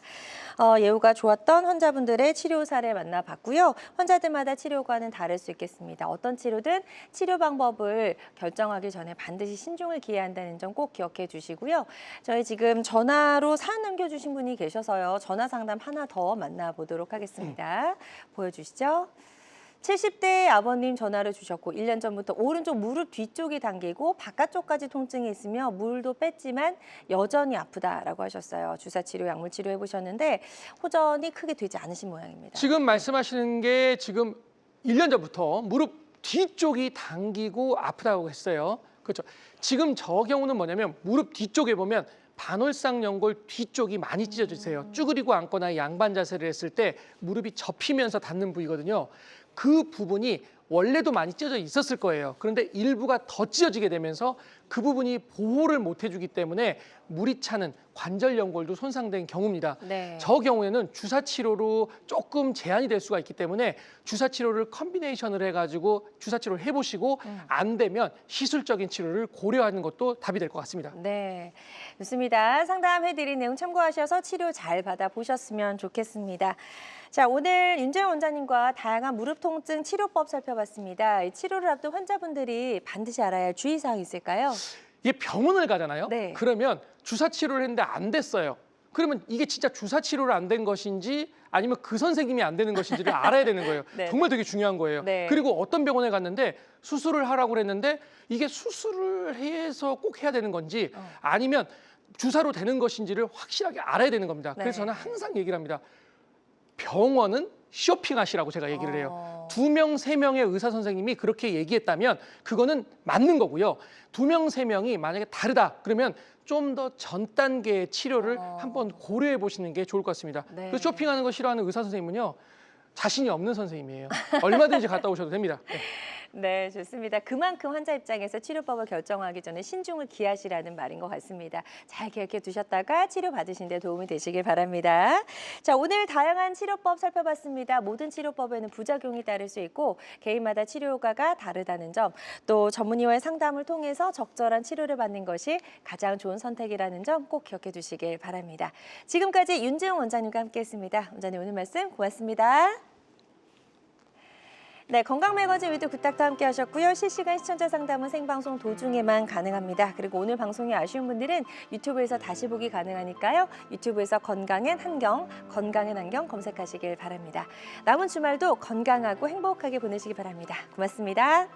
예후가 좋았던 환자분들의 치료 사례 만나봤고요. 환자들마다 치료과는 다를 수 있겠습니다. 어떤 치료든 치료 방법을 결정하기 전에 반드시 신중을 기해야 한다는 점 꼭 기억해 주시고요. 저희 지금 전화로 사연 남겨주신 분이 계셔서요. 전화 상담 하나 더 만나보도록 하겠습니다. 보여주시죠. 70대 아버님 전화를 주셨고 1년 전부터 오른쪽 무릎 뒤쪽이 당기고 바깥쪽까지 통증이 있으며 물도 뺐지만 여전히 아프다라고 하셨어요. 주사치료, 약물치료 해보셨는데 호전이 크게 되지 않으신 모양입니다. 지금 말씀하시는 게 지금 1년 전부터 무릎 뒤쪽이 당기고 아프다고 했어요. 그렇죠. 지금 저 경우는 뭐냐면 무릎 뒤쪽에 보면 반월상 연골 뒤쪽이 많이 찢어지세요. 쭈그리고 앉거나 양반 자세를 했을 때 무릎이 접히면서 닿는 부위거든요. 그 부분이 원래도 많이 찢어져 있었을 거예요. 그런데 일부가 더 찢어지게 되면서 그 부분이 보호를 못 해주기 때문에 물이 차는 관절 연골도 손상된 경우입니다. 네. 저 경우에는 주사 치료로 조금 제한이 될 수가 있기 때문에 주사 치료를 컨비네이션을 해가지고 주사 치료를 해보시고 안 되면 시술적인 치료를 고려하는 것도 답이 될 것 같습니다. 네, 좋습니다. 상담해드린 내용 참고하셔서 치료 잘 받아보셨으면 좋겠습니다. 자, 오늘 윤재영 원장님과 다양한 무릎 통증 치료법 살펴봤습니다. 이 치료를 앞둔 환자분들이 반드시 알아야 할 주의사항이 있을까요? 이게 병원을 가잖아요. 네. 그러면 주사 치료를 했는데 안 됐어요. 그러면 이게 진짜 주사 치료를 안 된 것인지 아니면 그 선생님이 안 되는 것인지를 알아야 되는 거예요. 네. 정말 되게 중요한 거예요. 네. 그리고 어떤 병원에 갔는데 수술을 하라고 그랬는데 이게 수술을 해서 꼭 해야 되는 건지 아니면 주사로 되는 것인지를 확실하게 알아야 되는 겁니다. 네. 그래서 저는 항상 얘기를 합니다. 병원은 쇼핑하시라고 제가 얘기를 해요. 2명, 3명의 의사 선생님이 그렇게 얘기했다면 그거는 맞는 거고요. 2명, 3명이 만약에 다르다 그러면 좀 더 전 단계의 치료를 한번 고려해 보시는 게 좋을 것 같습니다. 네. 그 쇼핑하는 거 싫어하는 의사 선생님은요. 자신이 없는 선생님이에요. 얼마든지 갔다 오셔도 됩니다. 네. 네, 좋습니다. 그만큼 환자 입장에서 치료법을 결정하기 전에 신중을 기하시라는 말인 것 같습니다. 잘 기억해 두셨다가 치료 받으신 데 도움이 되시길 바랍니다. 자, 오늘 다양한 치료법 살펴봤습니다. 모든 치료법에는 부작용이 따를 수 있고 개인마다 치료 효과가 다르다는 점, 또 전문의와의 상담을 통해서 적절한 치료를 받는 것이 가장 좋은 선택이라는 점 꼭 기억해 두시길 바랍니다. 지금까지 윤재용 원장님과 함께했습니다. 원장님 오늘 말씀 고맙습니다. 네, 건강매거진 위드 굿닥터 함께 하셨고요. 실시간 시청자 상담은 생방송 도중에만 가능합니다. 그리고 오늘 방송이 아쉬운 분들은 유튜브에서 다시 보기 가능하니까요. 유튜브에서 건강엔 한경, 건강엔 한경 검색하시길 바랍니다. 남은 주말도 건강하고 행복하게 보내시기 바랍니다. 고맙습니다.